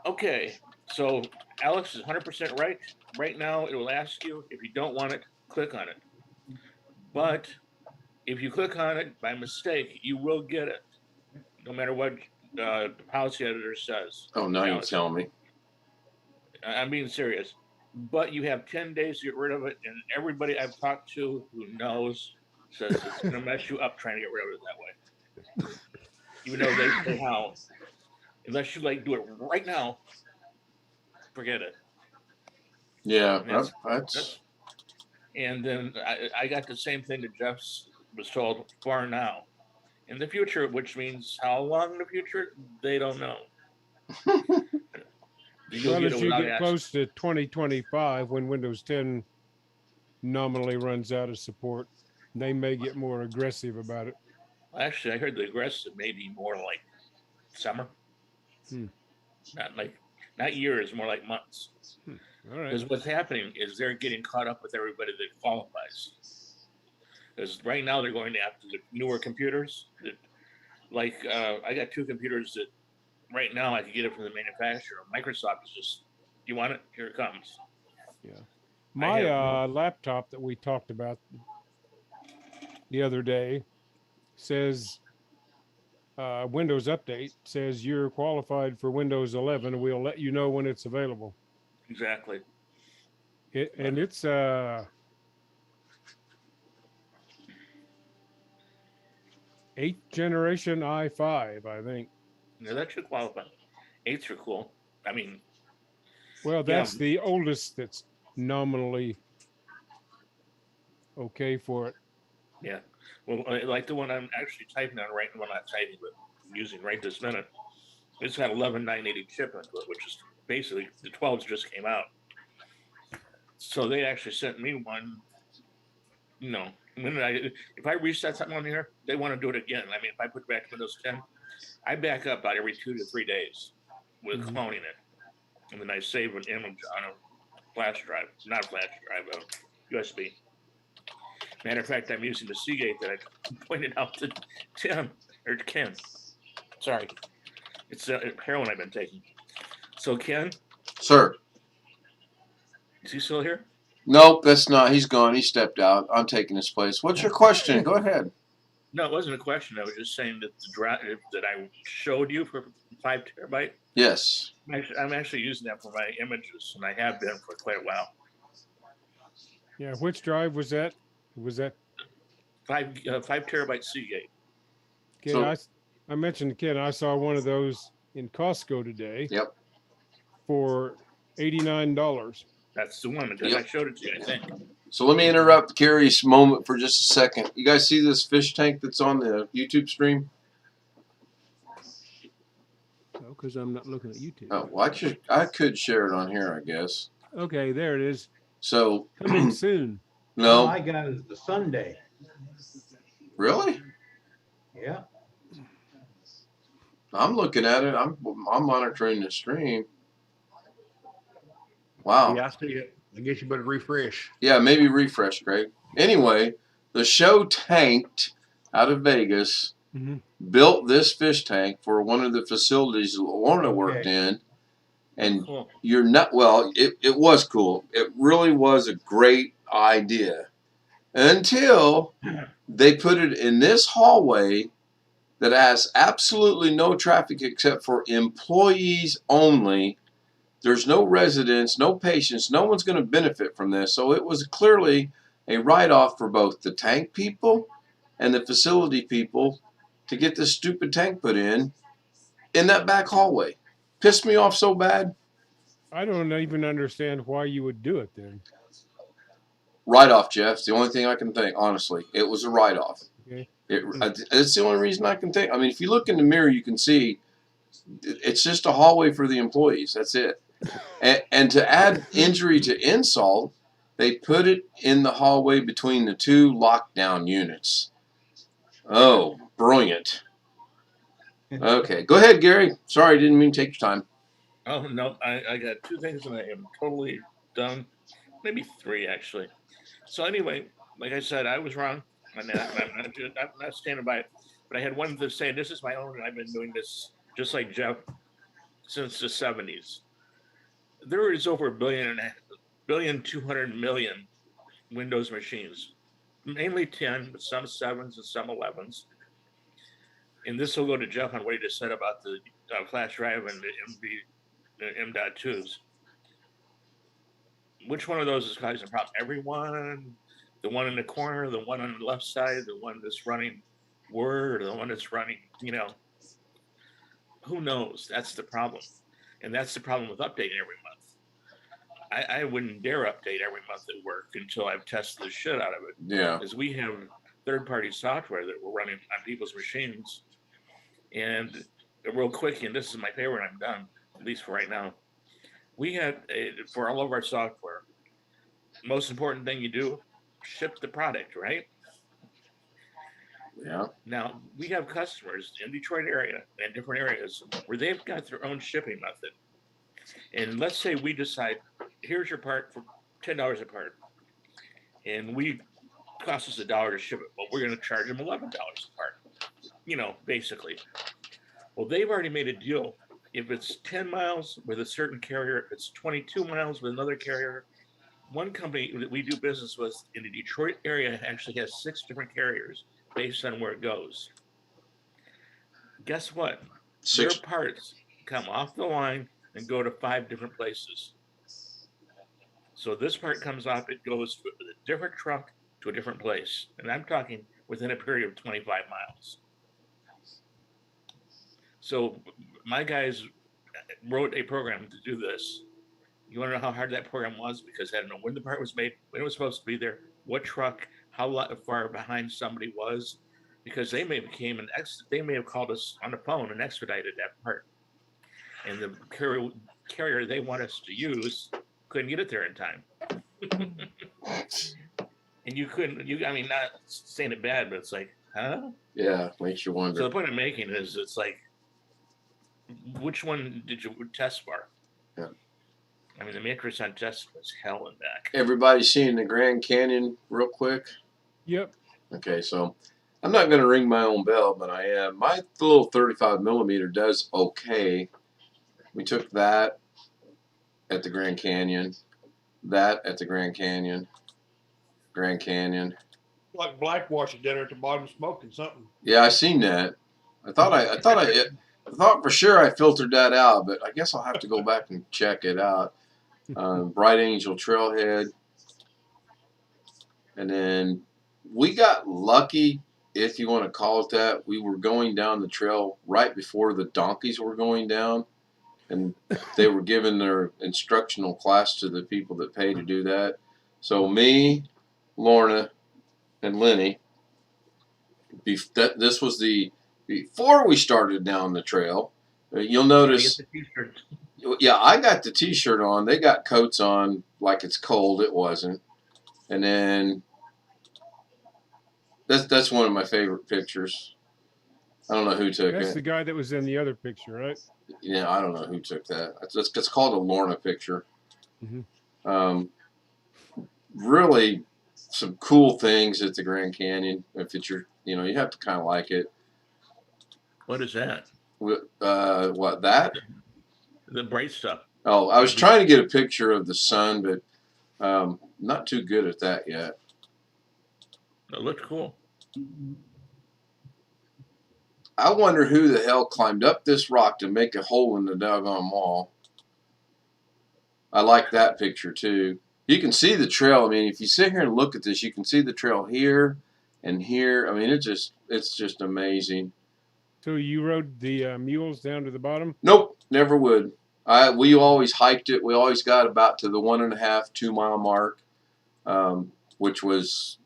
Okay, so Alex is 100% right. Right now, it will ask you if you don't want it, click on it. But if you click on it by mistake, you will get it, no matter what the policy editor says. Oh, now you tell me. I'm being serious. But you have 10 days to get rid of it, and everybody I've talked to who knows says it's going to mess you up trying to get rid of it that way. Even though they say how, unless you do it right now, forget it. Yeah, And that's- that's And then I got the same thing that Jeff was told for now. In the future, which means how long in the future, they don't know. You'll Well, get it as you without get access. close to 2025, when Windows 10 nominally runs out of support, they may get more aggressive about it. Actually, I heard the aggressive may be more like summer. Hmm. Not years, more like months. All right. Because what's happening is they're getting caught up with everybody that qualifies. Because right now they're going after the newer computers. I got 2 computers that right now I could get it from the manufacturer. Microsoft is just, you want it? Here it comes. Yeah. I My have laptop that we talked about the other day says Windows Update says you're qualified for Windows 11. We'll let you know when it's available. Exactly. And it's 8th generation i5, I think. Yeah, that should qualify. 8s are cool. I mean, Well, Yeah. that's the oldest that's nominally okay for it. yeah. Well, like the one I'm actually typing on right, well, not typing, but using right this minute. It's got 11980 chip into it, which is basically the 12s just came out. So they actually sent me one. If I reset something on here, they want to do it again. I mean, if I put it back to Windows 10, I back up about every 2 to 3 days with Mhm. cloning it, and then I save an image on a flash drive, not a flash drive, a USB. Matter of fact, I'm using the Seagate that I pointed out to Tim or Ken. Sorry, it's heroin I've been taking. So Ken, sir. is he still here? Nope, that's not. He's gone. He stepped out. I'm taking his place. What's your question? Go ahead. No, it wasn't a question. I was just saying that the drive that I showed you for 5 terabyte. Yes. I'm actually using that for my images, and I have been for quite a while. Yeah, which drive was that? Was that 5 terabyte Seagate. Ken? So- I mentioned to Ken, I saw one of those in Costco today. Yep. For $89. That's the one because Yep. I showed it to you, I think. So let me interrupt Carrie's moment for just a second. You guys see this fish tank that's on the YouTube stream? Oh, because I'm not looking at YouTube. Oh, well, I could share it on here, I guess. Okay, there it is. So Coming soon. All no, I got is the Sundae. really, Yeah. I'm looking at it. I'm monitoring the stream. Wow. Yeah, I see it. I guess you better refresh. Yeah, maybe refresh, Greg. Anyway, the show tanked out of Vegas. Mhm. Built this fish tank for one of the facilities Lorna worked in, and Cool. you're not well. It was cool. It really was a great idea until they put it in this hallway that has absolutely no traffic except for employees only. There's no residents, no patients. No one's going to benefit from this. So it was clearly a write-off for both the tank people and the facility people to get this stupid tank put in that back hallway. Pissed me off so bad. I don't even understand why you would do it then. Write-off, Jeff. It's the only thing I can think, honestly. It was a write-off. Okay. It's the only reason I can think. I mean, if you look in the mirror, you can see it's just a hallway for the employees. That's it. And to add injury to insult, they put it in the hallway between the 2 lockdown units. Oh, brilliant. Okay, go ahead, Gary. Sorry, didn't mean to take your time. Oh no, I got 2 things and I am totally done. Maybe 3 actually. So anyway, like I said, I was wrong. I'm not standing by it. But I had one to say, this is my own, and I've been doing this just like Jeff since the 70s. There is over 1,200,000,000 Windows machines, mainly 10, but some 7s and some 11s. And this will go to Jeff on what he just said about the flash drive and the M.2s. Which one of those is causing a problem? Everyone? The one in the corner, the one on the left side, the one that's running Word, or the one that's running, who knows? That's the problem. And that's the problem with updating every month. I wouldn't dare update every month at work until I've tested the shit out of it. Yeah. Because we have third-party software that we're running on people's machines. And real quick, and this is my favorite, I'm done, at least for right now. We had, for all of our software, most important thing you do, ship the product, right? Yeah. Now, we have customers in Detroit area and different areas where they've got their own shipping method. And let's say we decide, here's your part for $10 a part. And we cost us $1 to ship it, but we're going to charge them $11 a part, basically. Well, they've already made a deal. If it's 10 miles with a certain carrier, if it's 22 miles with another carrier, one company that we do business with in the Detroit area actually has 6 different carriers based on where it goes. Guess what? 6. Their parts come off the line and go to 5 different places. So this part comes off, it goes to a different truck to a different place. And I'm talking within a period of 25 miles. So my guys wrote a program to do this. You want to know how hard that program was? Because I don't know when the part was made, when it was supposed to be there, what truck, how far behind somebody was, because they may have called us on the phone and expedited that part. And the carrier they want us to use couldn't get it there in time. And you couldn't, I mean, not saying it bad, but it's like, huh? Yeah, makes you wonder. So the point I'm making is it's like, which one did you test for? Yeah. I mean, the matrix on test was hell and back. Everybody seeing the Grand Canyon real quick? Yep. Okay, so I'm not going to ring my own bell, but I am. My little 35 millimeter does okay. We took that at the Grand Canyon, that at the Grand Canyon, Grand Canyon. Like Blackwash dinner at the bottom smoking something. Yeah, I seen that. I thought for sure I filtered that out, but I guess I'll have to go back and check it out. Bright Angel Trailhead. And then we got lucky, if you want to call it that. We were going down the trail right before the donkeys were going down. And they were giving their instructional class to the people that pay to do that. So me, Lorna, and Lenny, this was before we started down the trail. You'll notice, yeah, I got the t-shirt on. They got coats on like it's cold. It wasn't. And then that's one of my favorite pictures. I don't know who took it. That's the guy that was in the other picture, right? Yeah, I don't know who took that. It's called a Lorna picture. Mm-hmm. Really some cool things at the Grand Canyon. If it's you have to kind of like it. What is that? What that? The bright stuff. Oh, I was trying to get a picture of the sun, but not too good at that yet. It looked cool. I wonder who the hell climbed up this rock to make a hole in the doggone wall. I like that picture too. You can see the trail. I mean, if you sit here and look at this, you can see the trail here and here. I mean, it's just amazing. So you rode the mules down to the bottom? Nope, never would. We always hiked it. We always got about to the 1.5, 2 mile mark, which was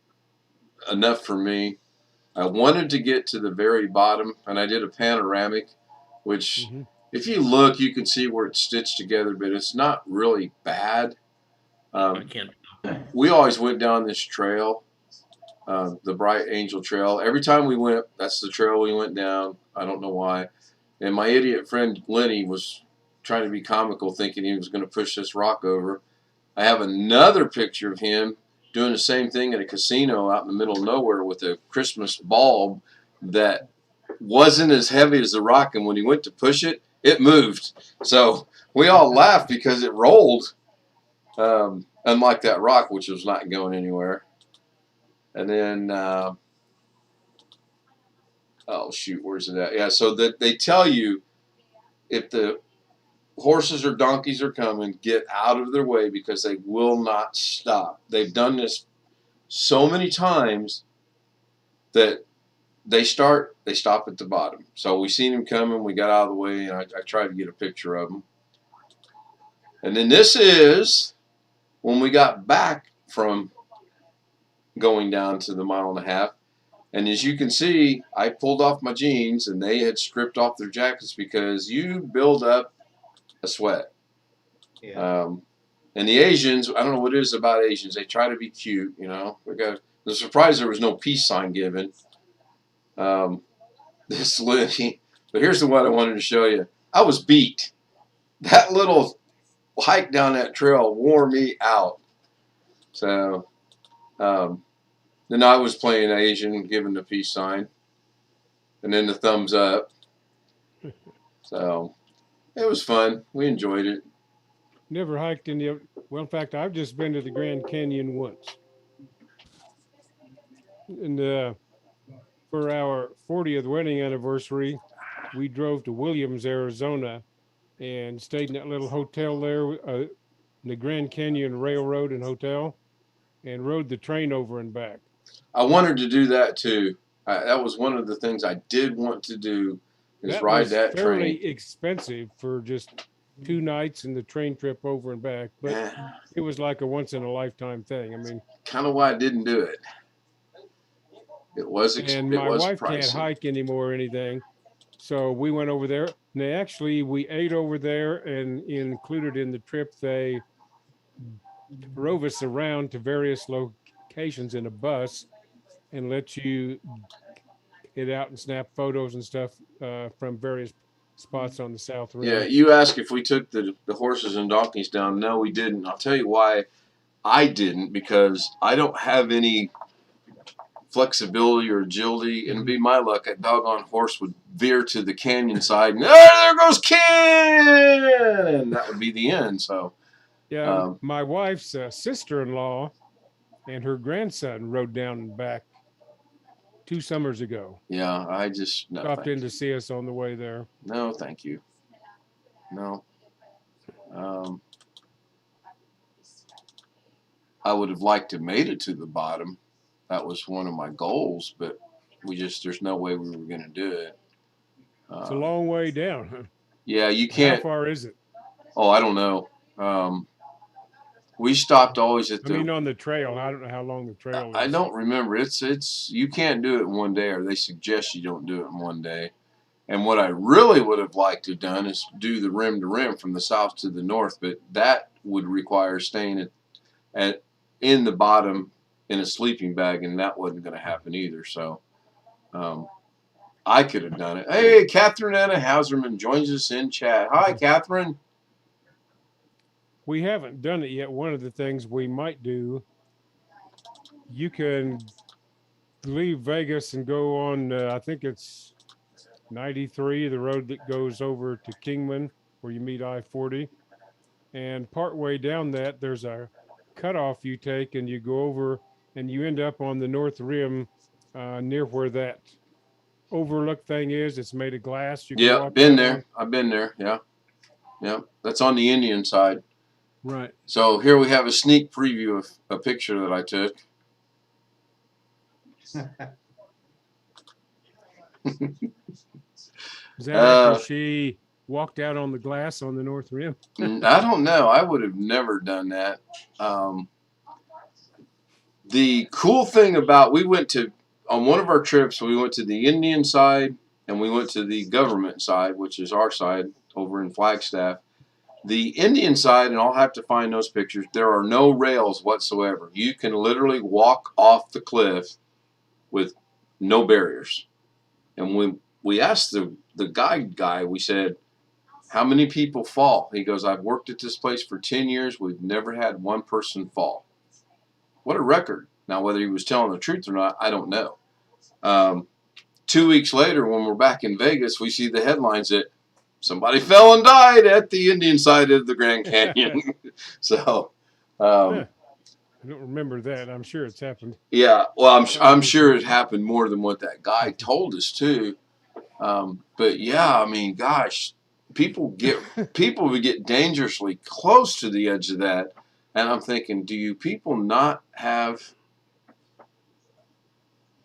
enough for me. I wanted to get to the very bottom, and I did a panoramic, which if you look, you can see where it's stitched together, but it's not really bad. I can't. We always went down this trail, the Bright Angel Trail. Every time we went, that's the trail we went down. I don't know why. And my idiot friend Lenny was trying to be comical, thinking he was going to push this rock over. I have another picture of him doing the same thing at a casino out in the middle of nowhere with a Christmas bulb that wasn't as heavy as the rock, and when he went to push it, it moved. So we all laughed because it rolled, unlike that rock, which was not going anywhere. And then, oh shoot, where's it at? Yeah, so that they tell you if the horses or donkeys are coming, get out of their way because they will not stop. They've done this so many times that they stop at the bottom. So we seen them coming, we got out of the way, and I tried to get a picture of them. And then this is when we got back from going down to the 1.5 miles, and as you can see, I pulled off my jeans and they had stripped off their jackets because you build up a sweat. Yeah. And the Asians, I don't know what it is about Asians. They try to be cute, you know. The surprise there was no peace sign given. This lady, but here's the one I wanted to show you. I was beat. That little hike down that trail wore me out. So then I was playing Asian, giving the peace sign, and then the thumbs up. So it was fun. We enjoyed it. Never hiked in the, well, in fact, I've just been to the Grand Canyon once. And for our 40th wedding anniversary, we drove to Williams, Arizona, and stayed in that little hotel there, the Grand Canyon Railroad and Hotel, and rode the train over and back. I wanted to do that too. That was one of the things I did want to do, is That ride was that fairly train. expensive for just 2 nights and the train trip over and back, but it was like a once in a lifetime thing. I mean, Kind of why I didn't do it. It was and my wife pricey. can't hike anymore or anything, so we went over there. And we ate over there, and included in the trip, they drove us around to various locations in a bus and let you get out and snap photos and stuff from various spots on the South Rim. Yeah, you asked if we took the horses and donkeys down. No, we didn't. I'll tell you why I didn't, because I don't have any flexibility or agility, and it'd be my luck, a doggone horse would veer to the canyon side, and there goes Ken, and that would be the end. So yeah, my wife's sister-in-law and her grandson rode down and back 2 summers ago. yeah, I just Stopped in to see us on the way there. No, thank you. No. I would have liked to have made it to the bottom. That was one of my goals, but there's no way we were going to do it. It's a long way down. Huh? Yeah, you can't. How far is it? Oh, I don't know. We stopped always at the. I mean, on the trail. I don't know how long the trail is. I don't remember. You can't do it in one day, or they suggest you don't do it in one day. And what I really would have liked to have done is do the rim to rim from the south to the north, but that would require staying in the bottom in a sleeping bag, and that wasn't going to happen either. So I could have done it. Hey, Catherine Anna Hauserman joins us in chat. Hi, Catherine. We haven't done it yet. One of the things we might do, you can leave Vegas and go on, I think it's 93, the road that goes over to Kingman, where you meet I-40. And partway down that, there's a cutoff you take, and you go over, and you end up on the North Rim near where that overlook thing is. It's made of glass. Yeah, been there. I've been there. Yeah. Yeah. That's on the Indian side. Right. So here we have a sneak preview of a picture that I took. Is that after she walked out on the glass on the North Rim? I don't know. I would have never done that. The cool thing about, on one of our trips, we went to the Indian side and we went to the government side, which is our side over in Flagstaff. The Indian side, and I'll have to find those pictures, there are no rails whatsoever. You can literally walk off the cliff with no barriers. And when we asked the guide guy, we said, how many people fall? He goes, I've worked at this place for 10 years. We've never had one person fall. What a record. Now, whether he was telling the truth or not, I don't know. 2 weeks later, when we're back in Vegas, we see the headlines that somebody fell and died at the Indian side of the Grand Canyon. So, I don't remember that. I'm sure it's happened. Yeah, well, I'm sure it happened more than what that guy told us too. But yeah, I mean, gosh, people would get dangerously close to the edge of that, and I'm thinking, do you people not have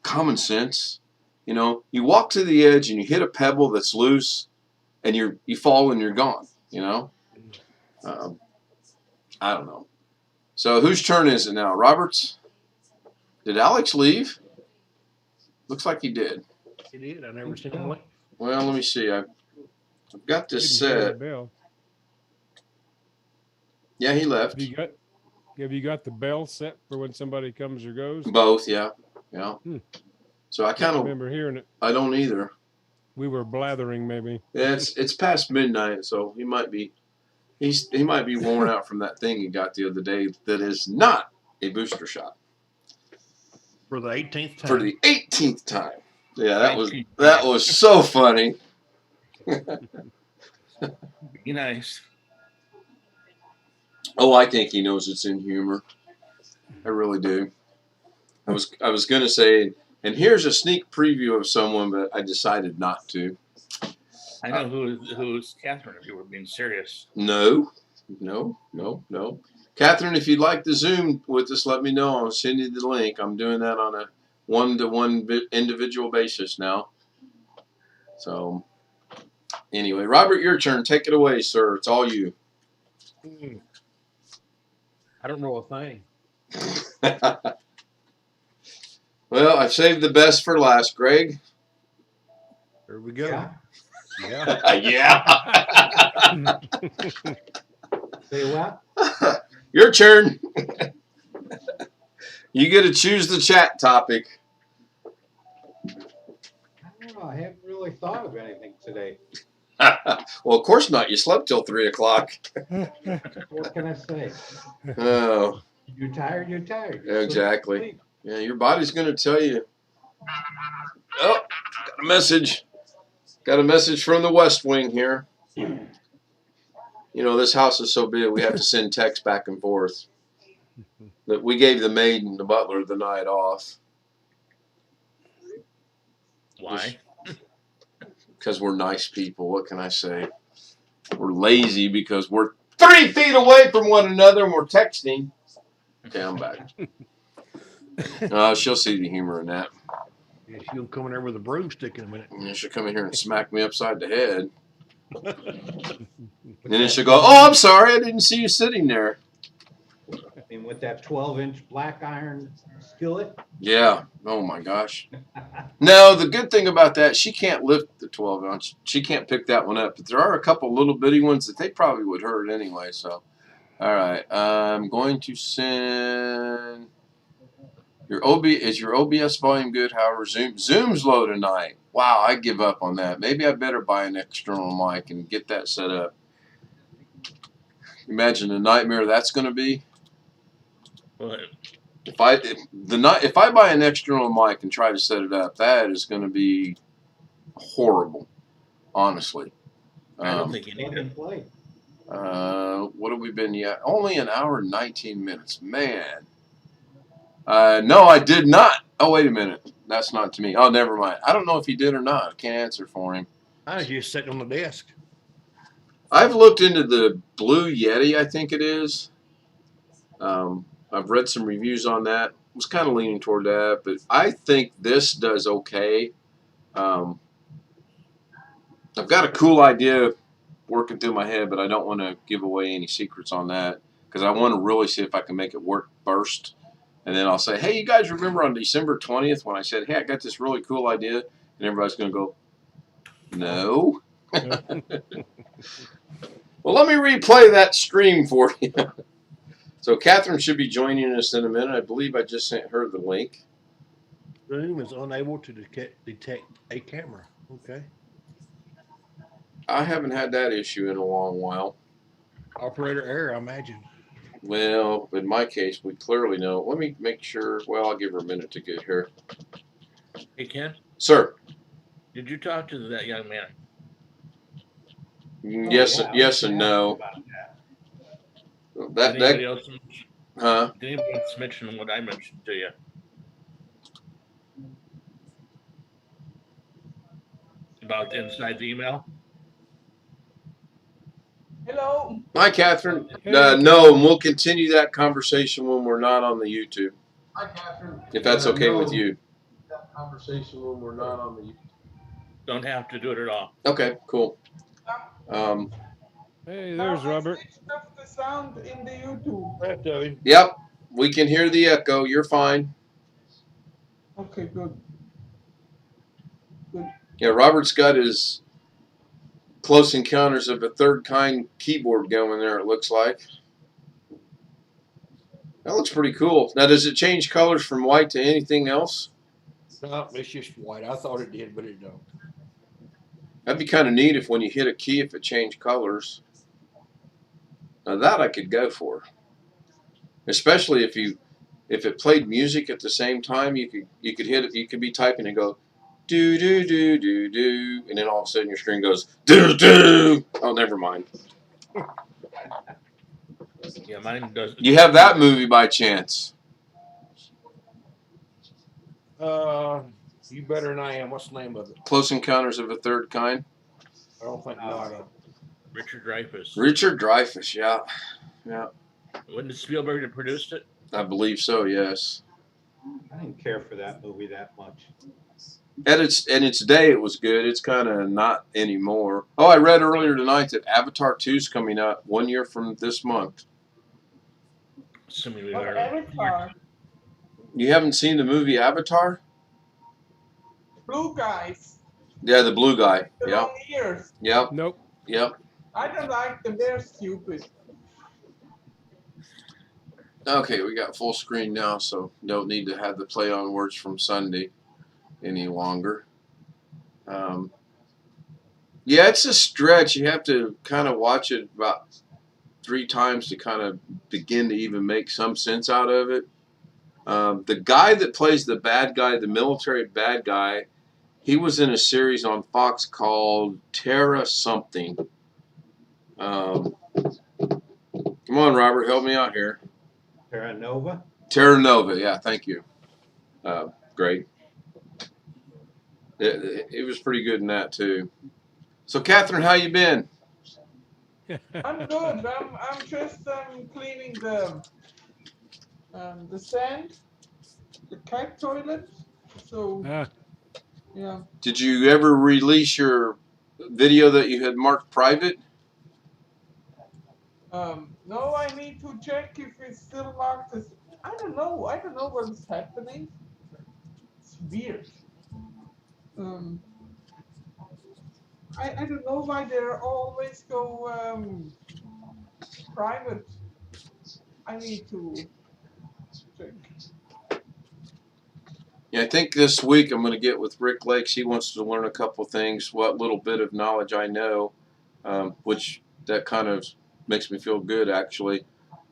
common sense? You know, you walk to the edge and you hit a pebble that's loose, and you fall and you're gone. You know, I don't know. So whose turn is it now? Robert's? Did Alex leave? Looks like he did. He did. I never seen him. Well, let me see. I've got this Didn't hear the set. bell. Yeah, he left. Have you got the bell set for when somebody comes or goes? Both, yeah. Yeah. So I kind of remember hearing it. I don't either. We were blathering maybe. Yeah, it's past midnight, so he might be worn out from that thing he got the other day that is not a booster shot. For the 18th time. For the 18th time. Yeah, that was so funny. Be nice. Oh, I think he knows it's in humor. I really do. I was gonna say, and here's a sneak preview of someone, but I decided not to. I know who's Catherine, if you were being serious. No. Catherine, if you'd like to Zoom with us, let me know. I'll send you the link. I'm doing that on a one-to-one individual basis now. So, anyway, Robert, your turn. Take it away, sir. It's all you. I don't know a thing. Well, I've saved the best for last, Greg. Here we go. Yeah. Yeah. Say what? Your turn. You get to choose the chat topic. I don't know. I haven't really thought of anything today. Well, of course not. You slept till 3 o'clock. What can I say? Oh, You're tired. You're tired. exactly. Yeah, your body's going to tell you. Oh, got a message. Got a message from the West Wing here. You know, this house is so big, we have to send texts back and forth. That we gave the maid and the butler the night off. Why? Because we're nice people. What can I say? We're lazy because we're 3 feet away from one another and we're texting. Okay, I'm back. She'll see the humor in that. Yeah, she'll come in there with a broomstick in a minute. And she'll come in here and smack me upside the head. And then she'll go, "Oh, I'm sorry, I didn't see you sitting there." I mean, with that 12-inch black iron skillet. Yeah. Oh my gosh. No, the good thing about that, she can't lift the 12-ounce. She can't pick that one up. But there are a couple little bitty ones that they probably would hurt anyway. So, all right, I'm going to send your Is your OBS volume good? However, Zoom's low tonight. Wow, I give up on that. Maybe I better buy an external mic and get that set up. Imagine the nightmare that's going to be. Well, If I buy an external mic and try to set it up, that is going to be horrible, honestly. I don't think you need Plug and it. play. What have we been yet? Only an hour and 19 minutes. Man. No, I did not. Oh, wait a minute. That's not to me. Oh, never mind. I don't know if he did or not. I can't answer for him. I was just sitting on the desk. I've looked into the Blue Yeti, I think it is. I've read some reviews on that. Was kind of leaning toward that, but I think this does okay. I've got a cool idea working through my head, but I don't want to give away any secrets on that because I want to really see if I can make it work first. And then I'll say, "Hey, you guys remember on December 20th when I said, hey, I got this really cool idea?" And everybody's going to go, "No." Well, let me replay that stream for you. So Catherine should be joining us in a minute. I believe I just sent her the link. Zoom is unable to detect a camera. Okay. I haven't had that issue in a long while. Operator error, I imagine. Well, in my case, we clearly know. Let me make sure. Well, I'll give her a minute to get here. Hey, Ken, Sir. did you talk to that young man? Yes, yeah, yes I and was no. about that. That, Did anybody else? huh? Did anybody else mention what I mentioned to you? About inside the email? Hello. Hi, Catherine. Hey, No, and we'll continue that conversation when we're not on the YouTube. Hi, Catherine. If that's okay No, with you. That conversation when we're not on the. Don't have to do it at all. Okay, cool. Hey, Now there's I Robert. switched off the sound in the YouTube. Right, Toby. Yep, we can hear the echo. You're fine. Okay, good. Good. Yeah, Robert's got his Close Encounters of a Third Kind keyboard going there, it looks like. That looks pretty cool. Now, does it change colors from white to anything else? No, it's just white. I thought it did, but it don't. That'd be kind of neat if when you hit a key, if it changed colors. Now that I could go for. Especially if it played music at the same time, you could hit it, you could be typing and go do do do do do, and then all of a sudden your screen goes do do. Oh, never mind. Yeah, mine does. You have that movie by chance? You better than I am. What's the name of it? Close Encounters of a Third Kind. I don't think not. Richard Dreyfuss. Richard Dreyfuss, yeah, yeah, Wasn't it Spielberg that produced it? I believe so. Yes. I didn't care for that movie that much. At its day, it was good. It's kind of not anymore. Oh, I read earlier tonight that Avatar 2 is coming out 1 year from this month. Assuming we What are. Avatar? You haven't seen the movie Avatar? Blue guys. Yeah, the blue guy. The Yep, long ears. yep, Nope. yep. I don't like them. They're stupid. Okay, we got full screen now, so don't need to have the play on words from Sunday any longer. Yeah, it's a stretch. You have to kind of watch it about 3 times to kind of begin to even make some sense out of it. The guy that plays the bad guy, the military bad guy, he was in a series on Fox called Terra something. Come on, Robert, help me out here. Terra Nova. Terra Nova, yeah, thank you. Great. It was pretty good in that too. So, Catherine, how you been? I'm good. I'm just cleaning the sand, the cat toilet. So yeah. Did you ever release your video that you had marked private? No, I need to check if it's still marked as. I don't know. I don't know what is happening. It's weird. I don't know why they always go private. I need to check. Yeah, I think this week I'm going to get with Rick Lakes. He wants to learn a couple things, what little bit of knowledge I know, which that kind of makes me feel good, actually.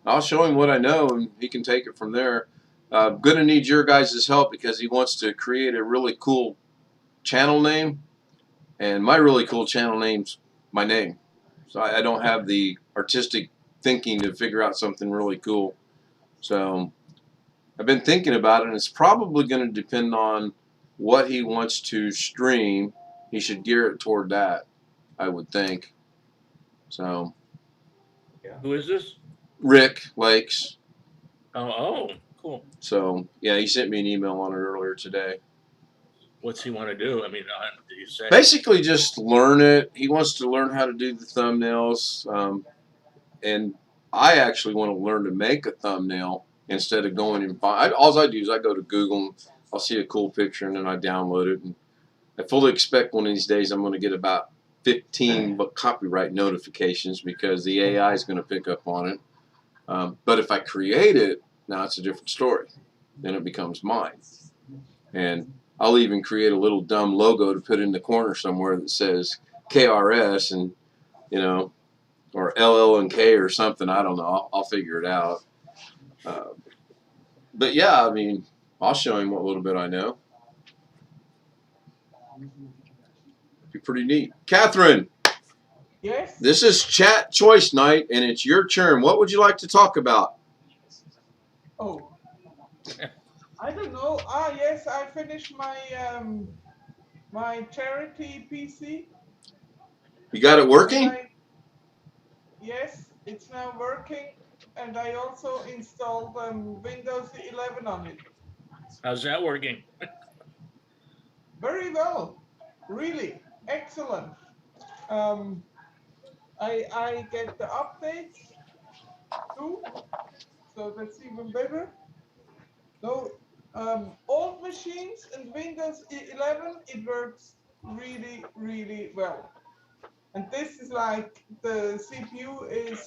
I'll show him what I know, and he can take it from there. Going to need your guys' help because he wants to create a really cool channel name, and my really cool channel name's my name. So I don't have the artistic thinking to figure out something really cool. So I've been thinking about it, and it's probably going to depend on what he wants to stream. He should gear it toward that, I would think. So, Who is this? Rick Lakes. Oh, cool. So, yeah, he sent me an email on it earlier today. What's he want to do? I mean, did you say? Basically, just learn it. He wants to learn how to do the thumbnails. And I actually want to learn to make a thumbnail instead of going and find. All I do is I go to Google and I'll see a cool picture and then I download it. And I fully expect one of these days I'm going to get about 15 copyright notifications because the AI is going to pick up on it. But if I create it, now it's a different story. Then it becomes mine. And I'll even create a little dumb logo to put in the corner somewhere that says KRS and, you know, or LL and K or something. I don't know. I'll figure it out. But yeah, I mean, I'll show him what little bit I know. Be pretty neat. Catherine. Yes. This is chat choice night, and it's your turn. What would you like to talk about? Oh. I don't know. Yes, I finished my my charity PC. You got it working? Yes, it's now working, and I also installed Windows 11 on it. How's that working? Very well, really excellent. I get the updates too, so that's even better. No, old machines and Windows 11, it works really, really well. And this is like the CPU is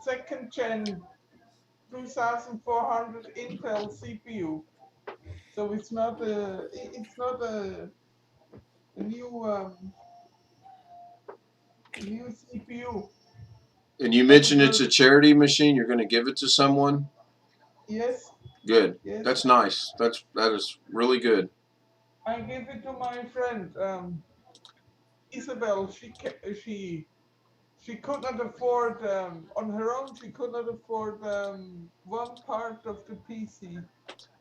second gen 2400 Intel CPU. So it's not a new CPU. And you But it mentioned it's a works. charity machine. You're going to give it to someone. Yes, Good. yes. That's nice. That is really good. I give it to my friend Isabel. She could not afford on her own. She could not afford one part of the PC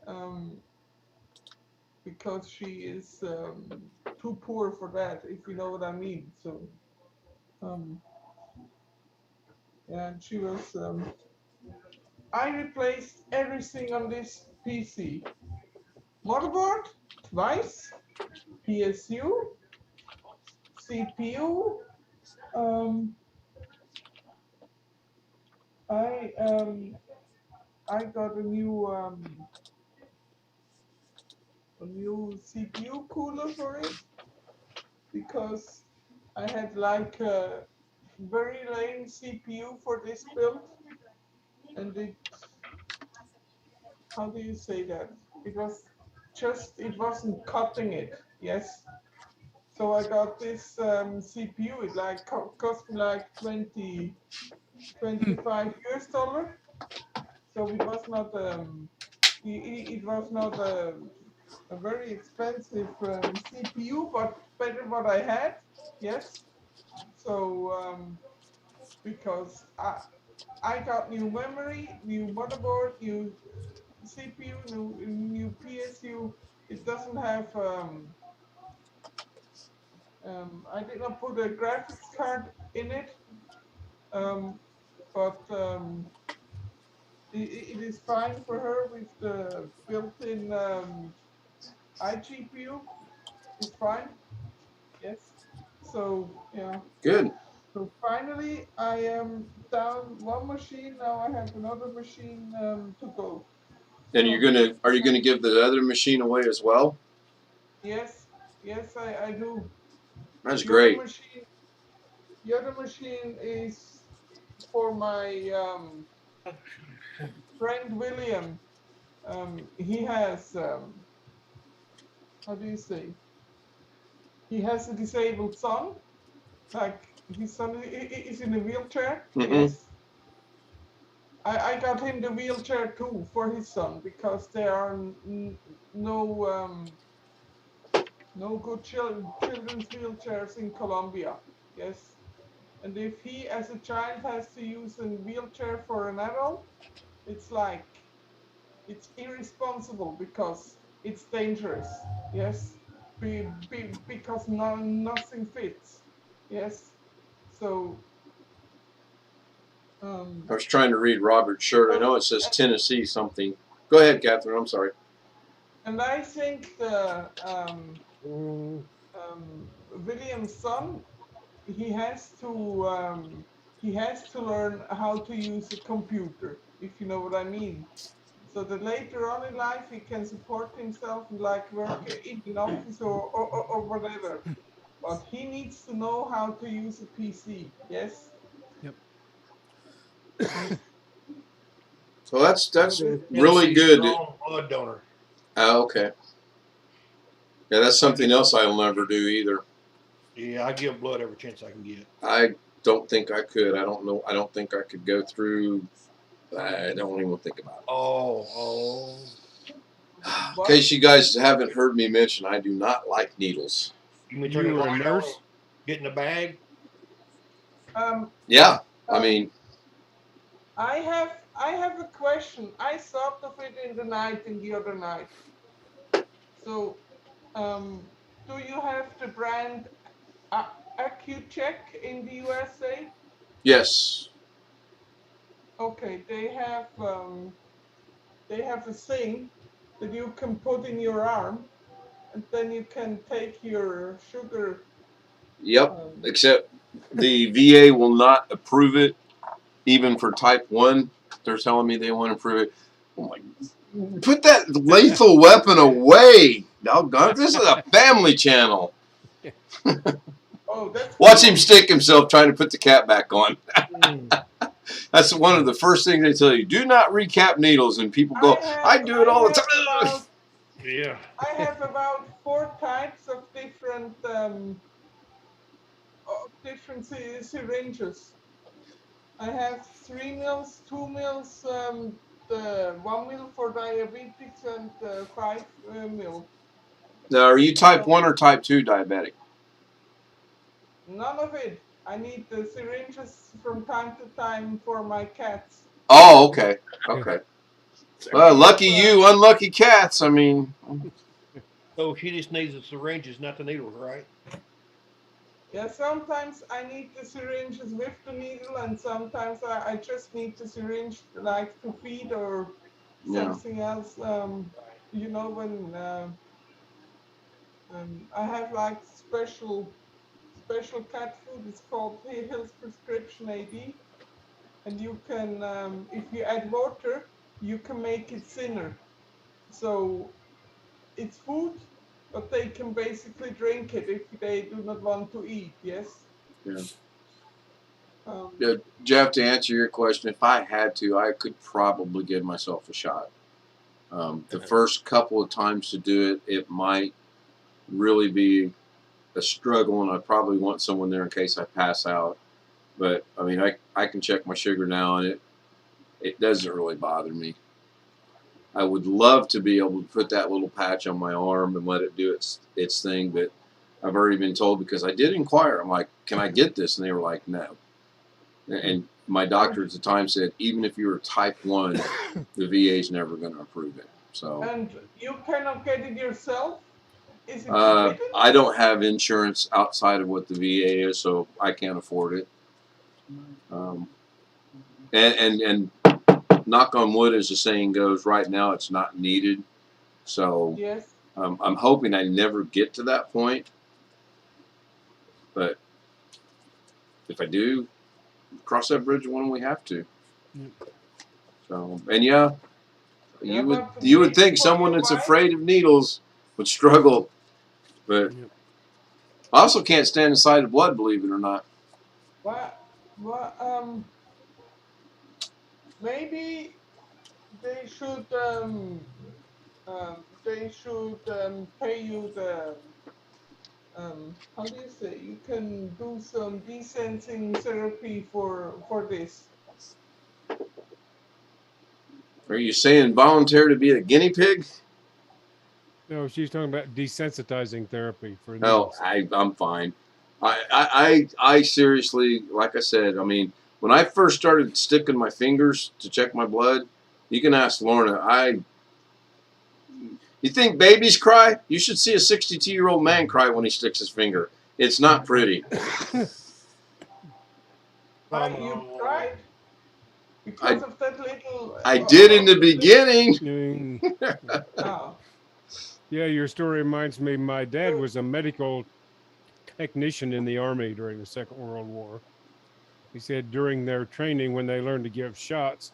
um, because she is too poor for that. If you know what I mean. So um, yeah, and she was. I replaced everything on this PC: motherboard twice, PSU, CPU. Um, I um, I got a new CPU cooler for it because I had like a very lame CPU for this build, and how do you say that? It wasn't cutting it. Yes. So I got this CPU. It like cost me like 25 US dollar. So it was not it was not a very expensive CPU, but better what I had. Yes. So because I got new memory, new motherboard, new CPU, new PSU. It doesn't have I did not put a graphics card in it, um, but it is fine for her with the built-in iGPU. It's fine. Yes. So yeah. Good. So finally, I am down one machine. Now I have another machine to go. And So are you gonna give the other machine away as well? yes, yes, I do. That's The other great. machine, the other machine is for my friend William. He has how do you say? He has a disabled son. Like his son is in a wheelchair. Mm-hmm. Yes. I got him the wheelchair too for his son because there are no no good children's wheelchairs in Colombia. Yes. And if he as a child has to use a wheelchair for an adult, it's like it's irresponsible because it's dangerous. Yes. Because nothing fits. Yes. So um I was trying to read Robert's shirt. I know it says Tennessee something. Go ahead, Catherine. I'm sorry. and I think the Mm, William's son, he has to learn how to use a computer, if you know what I mean. So that later on in life he can support himself and like work in an office or whatever. But he needs to know how to use a PC. Yes. Yep. So that's really Tennessee good. strong blood donor. Okay. Yeah, that's something else I'll never do either. Yeah, I give blood every chance I can get. I don't think I could. I don't know. I don't think I could go through. I don't even think about it. Oh. In case you guys haven't heard me mention, I do not like needles. You mean turn You the were a light nurse? on, get in the bag? Um, Yeah, I um, mean, I have a question. I thought of it in the night in the other night. So, do you have the brand AccuCheck in the USA? yes. Okay, they have a thing that you can put in your arm, and then you can take your sugar. Yep. Um, Except the VA will not approve it, even for type 1. They're telling me they won't approve it. I'm like, put that lethal weapon away. Doggone, this is a family channel. Oh, that's Watch cool. him stick himself trying to put the cap back on. That's one of the first things they tell you. Do not recap needles. And people go, I do it all the time. Yeah. I have about 4 types of different syringes. I have 3 mils, 2 mils, the 1 mil for diabetics, and 5 mil. Now, are you type 1 or type 2 diabetic? None of it. I need the syringes from time to time for my cats. Oh, okay. Okay. Well, lucky you, unlucky cats. I mean, So she just needs the syringes, not the needles, right? Yeah, sometimes I need the syringes with the needle, and sometimes I just need the syringe like to feed or yeah. something else. You know, when I have like special cat food. It's called Hill's Prescription AD, and you can if you add water, you can make it thinner. So it's food, but they can basically drink it if they do not want to eat. Yes. Yeah. Um, Yeah, Jeff, to answer your question, if I had to, I could probably give myself a shot. The first couple of times to do it, it might really be a struggle, and I probably want someone there in case I pass out. But I mean, I can check my sugar now, and it doesn't really bother me. I would love to be able to put that little patch on my arm and let it do its thing, but I've already been told, because I did inquire. I'm like, can I get this? And they were like, no. And my doctor at the time said, even if you were type 1, the VA is never going to approve it. So. And you cannot get it yourself? Is it forbidden? I don't have insurance outside of what the VA is, so I can't afford it. And knock on wood, as the saying goes, right now it's not needed. So Yes. I'm hoping I never get to that point. But if I do, cross that bridge when we have to. So, and yeah, you would think someone that's afraid of needles would struggle, but I also can't stand the sight of blood, believe it or not. Well, maybe they should pay you the how do you say, you can do some desensing therapy for this. Are you saying volunteer to be a guinea pig? No, she's talking about desensitizing therapy for No, needles. I'm fine. I seriously, like I said, I mean, when I first started sticking my fingers to check my blood, you can ask Lorna. You think babies cry? You should see a 62-year-old man cry when he sticks his finger. It's not pretty. You cried because of that little. I did in the beginning. Oh. Yeah, your story reminds me. My dad was a medical technician in the Army during the Second World War. He said during their training, when they learned to give shots,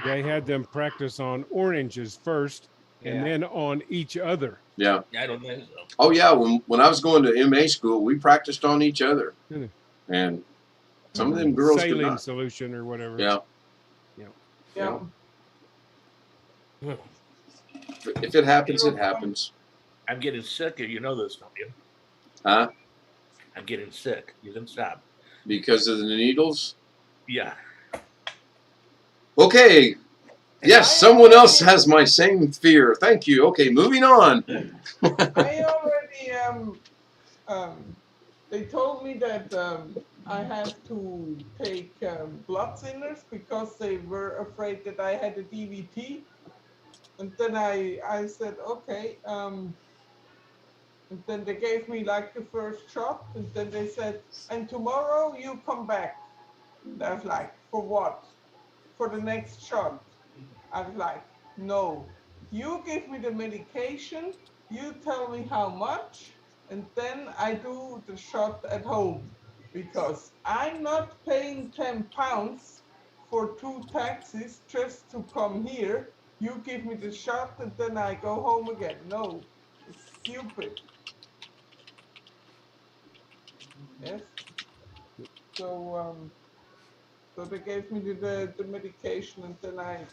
they had them practice on oranges first and then on each other. Yeah. I don't think so. Oh, yeah. When I was going to MA school, we practiced on each other. And some of them girls saline could not. solution or whatever. Yeah. Yeah. If it happens, it happens. I'm getting sick. You know this, don't you? Huh? I'm getting sick. You can stop. Because of the needles? Yeah. Okay. Yes, someone else has my same fear. Thank you. Okay, moving on. I already they told me that I have to take blood thinners because they were afraid that I had a DVT. And then I said, okay. And then they gave me like the first shot. And then they said, and tomorrow you come back. And I was like, for what? For the next shot. I was like, no. You give me the medication. You tell me how much. And then I do the shot at home. because I'm not paying £10 for 2 taxis just to come here. You give me the shot and then I go home again. No, it's stupid. Yes. So they gave me the medication and then I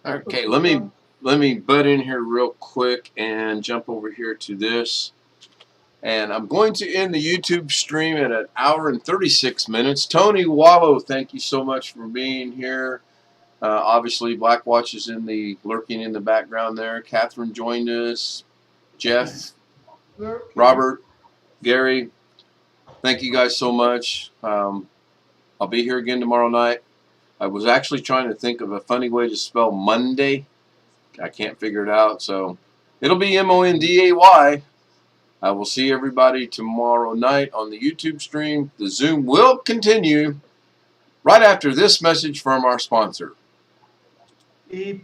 Okay, took it on. let me butt in here real quick and jump over here to this. And I'm going to end the YouTube stream at 1 hour and 36 minutes. Tony Wallow, thank you so much for being here. Obviously, Blackwatch is lurking in the background there. Catherine joined us. Jeff, Robert, Gary, thank you guys so much. I'll be here again tomorrow night. I was actually trying to think of a funny way to spell Monday. I can't figure it out, so it'll be Monday. I will see everybody tomorrow night on the YouTube stream. The Zoom will continue right after this message from our sponsor. Beep.